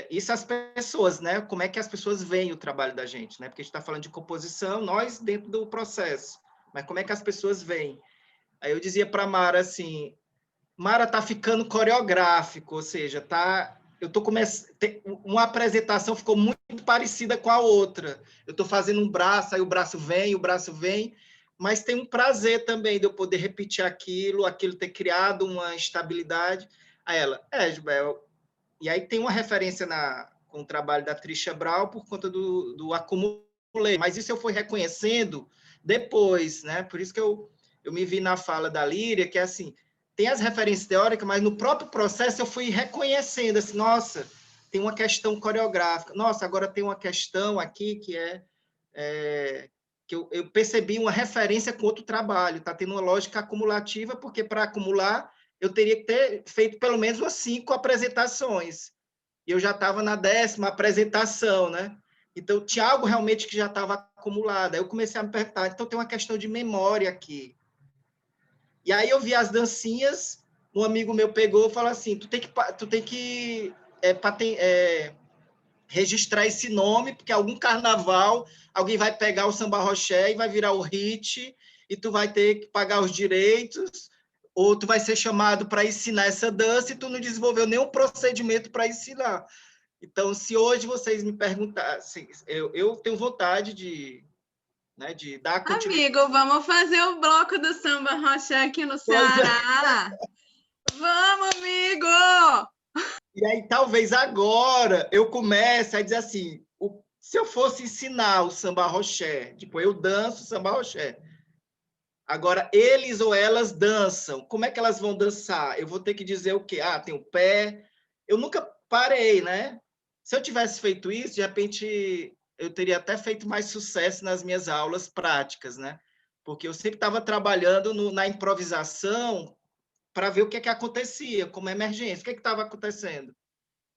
isso as pessoas, né? Como é que as pessoas veem o trabalho da gente, né? Porque a gente está falando de composição, nós dentro do processo, mas como é que as pessoas veem? Aí eu dizia para Mara assim, Mara, tá ficando coreográfico, ou seja, eu tô uma apresentação ficou muito parecida com a outra. Eu estou fazendo um braço, aí o braço vem, mas tem um prazer também de eu poder repetir aquilo ter criado uma estabilidade. Aí ela, Gilberto, e aí tem uma referência com o trabalho da Trisha Brown por conta do acumulei, mas isso eu fui reconhecendo depois, né? Por isso que eu me vi na fala da Líria, que é assim, tem as referências teóricas, mas no próprio processo eu fui reconhecendo, assim, nossa, tem uma questão coreográfica, nossa, agora tem uma questão aqui que que eu percebi uma referência com outro trabalho, está tendo uma lógica acumulativa, porque para acumular eu teria que ter feito pelo menos umas 5 apresentações, e eu já estava na 10ª apresentação, né? Então, tinha algo realmente que já estava acumulado. Aí eu comecei a me perguntar, então tem uma questão de memória aqui. E aí eu vi as dancinhas, um amigo meu pegou e falou assim, tu tem que registrar esse nome, porque algum carnaval alguém vai pegar o samba roché e vai virar o hit, e tu vai ter que pagar os direitos, ou tu vai ser chamado para ensinar essa dança e tu não desenvolveu nenhum procedimento para ensinar. Então, se hoje vocês me perguntassem, eu tenho vontade de dar continuidade. Amigo, vamos fazer o bloco do samba roché aqui no Ceará. Vamos, amigo! E aí, talvez agora eu comece a dizer assim, se eu fosse ensinar o samba roché, tipo, eu danço samba roché, agora eles ou elas dançam, como é que elas vão dançar? Eu vou ter que dizer o quê? Tem o pé. Eu nunca parei, né? Se eu tivesse feito isso, de repente eu teria até feito mais sucesso nas minhas aulas práticas, né? Porque eu sempre estava trabalhando na improvisação para ver o que acontecia, como emergência, o que estava acontecendo.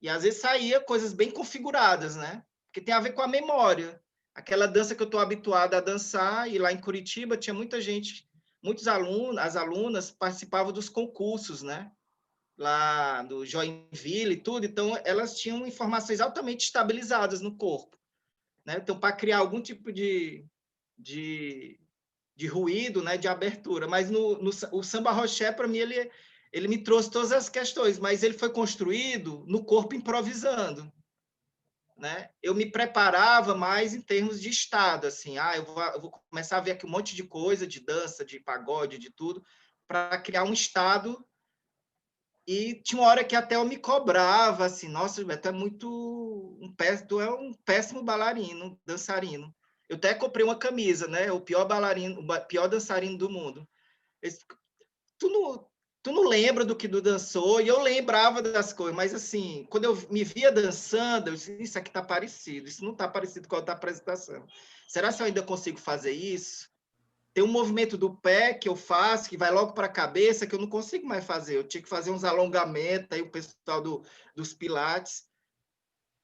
E às vezes saía coisas bem configuradas, né? Porque tem a ver com a memória. Aquela dança que eu estou habituada a dançar, e lá em Curitiba tinha muita gente, muitos alunos, as alunas participavam dos concursos, né? Lá do Joinville e tudo, então elas tinham informações altamente estabilizadas no corpo, né? Então, para criar algum tipo de ruído, né? De abertura. Mas o samba roché, para mim, ele me trouxe todas as questões, mas ele foi construído no corpo improvisando, né? Eu me preparava mais em termos de estado, assim, eu vou começar a ver aqui um monte de coisa, de dança, de pagode, de tudo, para criar um estado. E tinha uma hora que até eu me cobrava, assim, nossa, tu é um péssimo bailarino, dançarino. Eu até comprei uma camisa, né? O pior bailarino, o pior dançarino do mundo. Tu não lembro do que tu dançou, e eu lembrava das coisas, mas assim, quando eu me via dançando, eu disse, isso aqui tá parecido, isso não tá parecido com a outra apresentação. Será que eu ainda consigo fazer isso? Tem um movimento do pé que eu faço, que vai logo para a cabeça, que eu não consigo mais fazer. Eu tinha que fazer uns alongamentos, aí o pessoal dos pilates.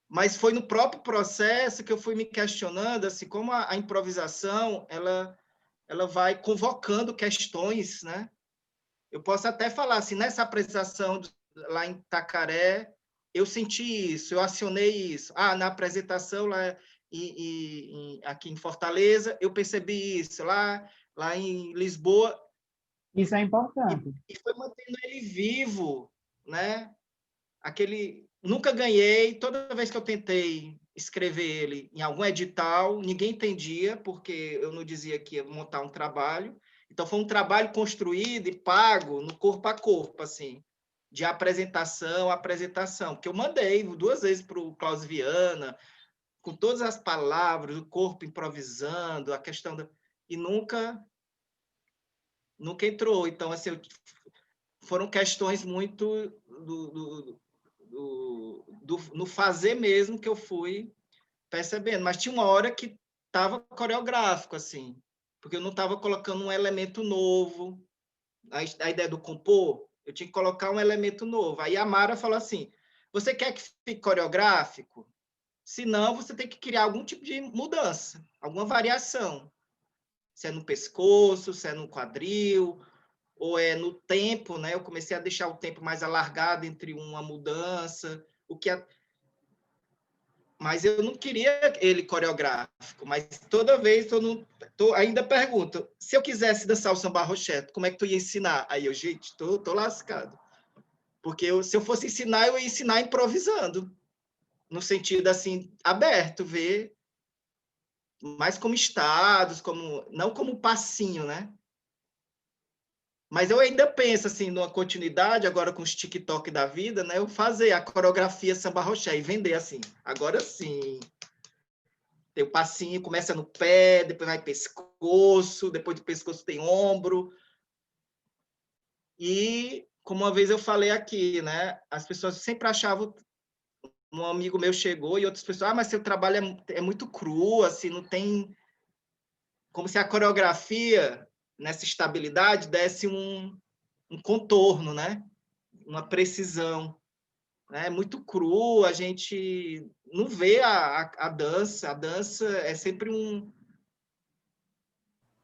Mas foi no próprio processo que eu fui me questionando, assim, como a improvisação, ela vai convocando questões, né? Eu posso até falar assim, nessa apresentação lá em Itacaré, eu senti isso, eu acionei isso. Na apresentação lá aqui em Fortaleza, eu percebi isso. Lá em Lisboa. Isso é importante. E foi mantendo ele vivo, né? Nunca ganhei, toda vez que eu tentei escrever ele em algum edital, ninguém entendia, porque eu não dizia que ia montar um trabalho. Então, foi um trabalho construído e pago no corpo a corpo, assim, de apresentação a apresentação, porque eu mandei 2 vezes para o Klaus Viana, com todas as palavras, o corpo improvisando, a questão e nunca entrou. Então, assim, foram questões muito no fazer mesmo que eu fui percebendo. Mas tinha uma hora que estava coreográfico, assim, porque eu não estava colocando um elemento novo. A ideia do compor, eu tinha que colocar um elemento novo. Aí a Mara falou assim, você quer que fique coreográfico? Se não, você tem que criar algum tipo de mudança, alguma variação. Se é no pescoço, se é no quadril, ou é no tempo, né? Eu comecei a deixar o tempo mais alargado entre uma mudança, mas eu não queria ele coreográfico, mas toda vez ainda pergunto, se eu quisesse dançar o samba rochete, como é que tu ia ensinar? Aí eu, gente, tô lascado. Porque se eu fosse ensinar, eu ia ensinar improvisando, no sentido assim, aberto, ver mais como estados, não como passinho, né? Mas eu ainda penso, assim, numa continuidade, agora com os TikTok da vida, né? Eu fazer a coreografia samba roché e vender, assim. Agora sim. Tem o passinho, começa no pé, depois vai pescoço, depois do pescoço tem ombro. E, como uma vez eu falei aqui, né? As pessoas sempre achavam... Um amigo meu chegou e outras pessoas... mas seu trabalho é muito cru, assim, não tem... Como se a coreografia, nessa estabilidade, desse um contorno, né? Uma precisão, né? Muito cru, a gente não vê a dança. A dança é sempre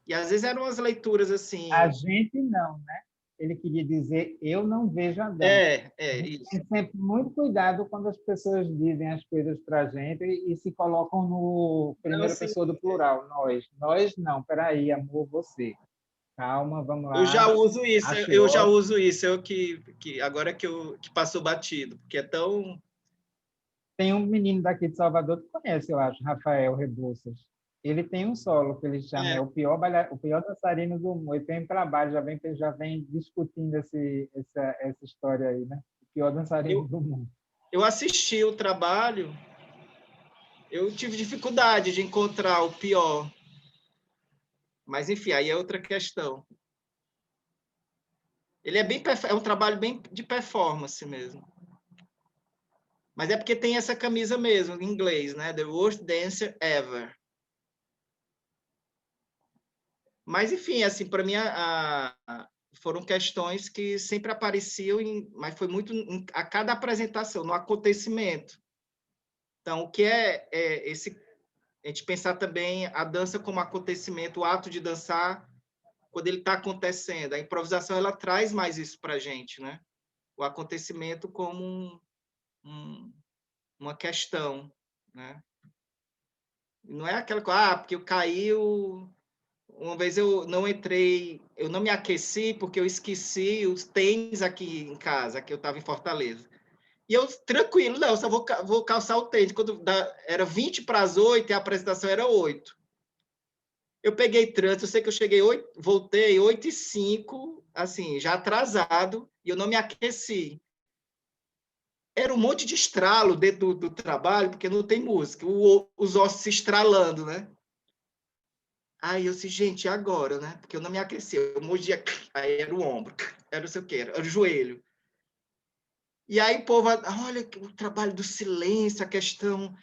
E às vezes eram umas leituras assim... A gente não, né? Ele queria dizer, eu não vejo a dança. Isso. Tem sempre muito cuidado quando as pessoas dizem as coisas para a gente e se colocam no primeira pessoa do plural, nós. Nós não, peraí, amor, você. Calma, vamos lá. Eu já uso isso, agora que passou batido, porque é tão... Tem um menino daqui de Salvador que conhece, eu acho, Rafael Rebouças. Ele tem um solo que ele chama o pior dançarino do mundo. Ele tem um trabalho, já vem discutindo essa história aí, né? O pior dançarino do mundo. Eu assisti o trabalho, eu tive dificuldade de encontrar o pior. Mas, enfim, aí é outra questão. Ele é um trabalho bem de performance mesmo. Mas é porque tem essa camisa mesmo, em inglês, né? The Worst Dancer Ever. Mas, enfim, assim, para mim, foram questões que sempre apareciam, mas foi muito a cada apresentação, no acontecimento. Então, o que a gente pensar também a dança como acontecimento, o ato de dançar, quando ele está acontecendo. A improvisação, ela traz mais isso para a gente, né? O acontecimento como uma questão, né? Não é aquela coisa, porque eu caí... Uma vez eu não me aqueci porque eu esqueci os tênis aqui em casa, que eu estava em Fortaleza. E eu, tranquilo, não, só vou calçar o tênis. Quando era 20 para as 8 e a apresentação era 8. Eu peguei trânsito, eu sei que eu cheguei voltei 8h05, assim, já atrasado, e eu não me aqueci. Era um monte de estralo dentro do trabalho, porque não tem música, os ossos se estralando, né? Aí eu disse, gente, agora, né? Porque eu não me aqueci, eu mordia, aí era o ombro. era não sei o quê, era o joelho. E aí o povo, olha o trabalho do silêncio, a questão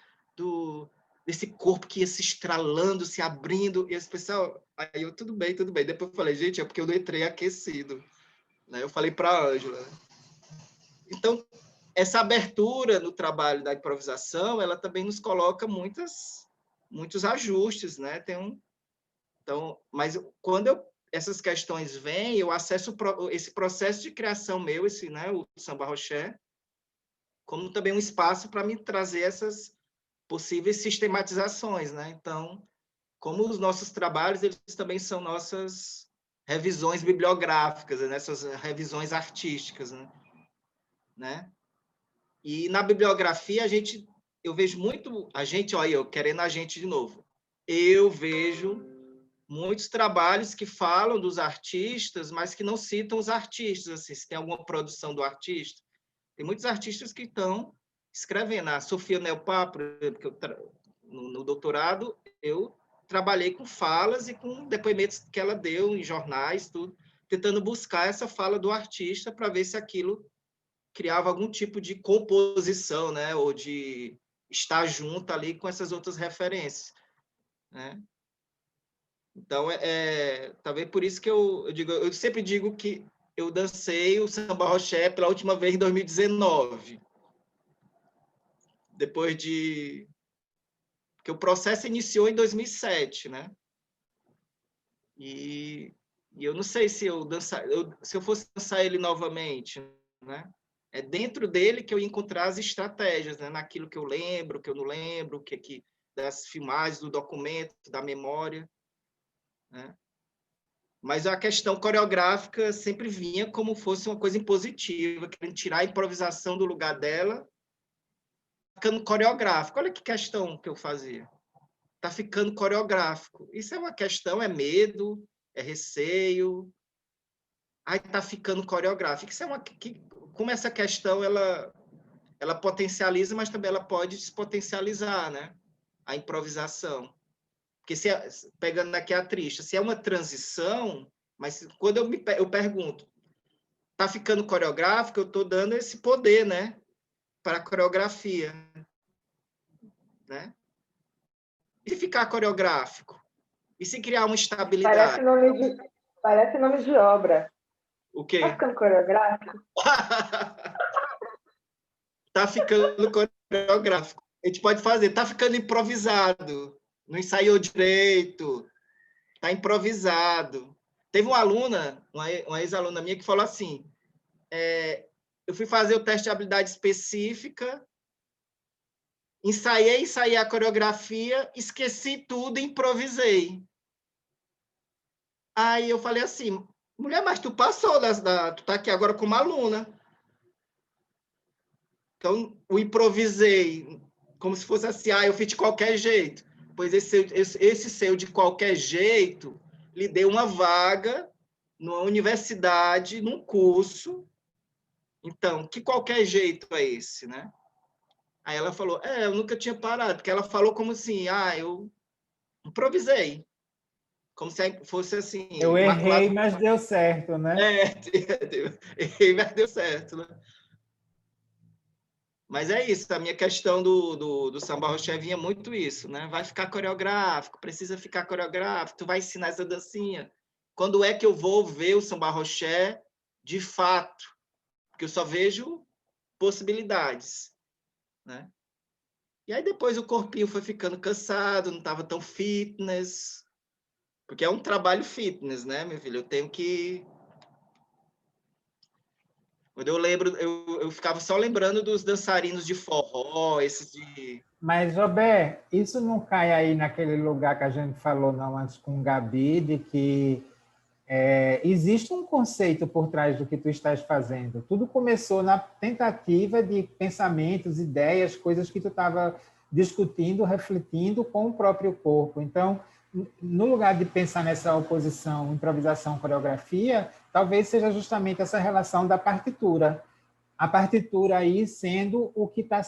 desse corpo que ia se estralando, se abrindo, e esse pessoal, aí eu, tudo bem. Depois eu falei, gente, é porque eu não entrei aquecido. Né? Eu falei para a Ângela. Então, essa abertura no trabalho da improvisação, ela também nos coloca muitos ajustes, né? Então, mas quando essas questões vêm, eu acesso esse processo de criação meu, né, o Samba Roché, como também um espaço para me trazer essas possíveis sistematizações, né? Então, como os nossos trabalhos, eles também são nossas revisões bibliográficas, né? Essas revisões artísticas, né? E na bibliografia, eu vejo muito olha, eu querendo a gente de novo. Eu vejo muitos trabalhos que falam dos artistas, mas que não citam os artistas, assim, se tem alguma produção do artista. Tem muitos artistas que estão escrevendo. A Sofia Nelpá, por exemplo, que no doutorado, eu trabalhei com falas e com depoimentos que ela deu em jornais, tudo, tentando buscar essa fala do artista para ver se aquilo criava algum tipo de composição, né? Ou de estar junto ali com essas outras referências, né? Então, talvez por isso que eu sempre digo que eu dancei o Samba Roché pela última vez em 2019. Depois de... Porque o processo iniciou em 2007, né? E eu não sei se se eu fosse dançar ele novamente, né? É dentro dele que eu ia encontrar as estratégias, né? Naquilo que eu lembro, que eu não lembro, das filmagens, do documento, da memória, né? Mas a questão coreográfica sempre vinha como fosse uma coisa impositiva, querendo tirar a improvisação do lugar dela, ficando coreográfico. Olha que questão que eu fazia. Está ficando coreográfico. Isso é uma questão, é medo, é receio. Aí está ficando coreográfico. Isso é como essa questão ela potencializa, mas também ela pode despotencializar, né? A improvisação. Porque pegando aqui a Trisha, se é uma transição, mas quando eu pergunto, está ficando coreográfico, eu estou dando esse poder, né? Para a coreografia, né? E se ficar coreográfico? E se criar uma estabilidade? Parece nome de obra. O quê? Está ficando coreográfico? Está ficando coreográfico. A gente pode fazer, está ficando improvisado. Não ensaiou direito. Está improvisado. Teve uma aluna, uma ex-aluna minha, que falou assim, eu fui fazer o teste de habilidade específica, ensaiei a coreografia, esqueci tudo e improvisei. Aí eu falei assim, mulher, mas tu passou, tu tá aqui agora como aluna. Então, o improvisei, como se fosse assim, eu fiz de qualquer jeito. Pois esse seu de qualquer jeito lhe deu uma vaga numa universidade, num curso. Então, que qualquer jeito é esse, né? Aí ela falou, eu nunca tinha parado, porque ela falou como assim, eu improvisei. Como se fosse assim... Eu errei, mas deu certo, né? Errei, mas deu certo, né? Mas é isso, a minha questão do Samba Roché vinha muito isso, né? Vai ficar coreográfico, precisa ficar coreográfico, tu vai ensinar essa dancinha. Quando é que eu vou ver o Samba Roché de fato? Porque eu só vejo possibilidades, né? E aí depois o corpinho foi ficando cansado, não estava tão fitness, porque é um trabalho fitness, né, meu filho? Eu tenho que... Quando eu lembro, eu ficava só lembrando dos dançarinos de forró, esses de... Mas, Robert, isso não cai aí naquele lugar que a gente falou não antes com o Gabi, de que existe um conceito por trás do que tu estás fazendo. Tudo começou na tentativa de pensamentos, ideias, coisas que tu estava discutindo, refletindo com o próprio corpo. Então, no lugar de pensar nessa oposição, improvisação, coreografia, talvez seja justamente essa relação da partitura. A partitura aí sendo o que está...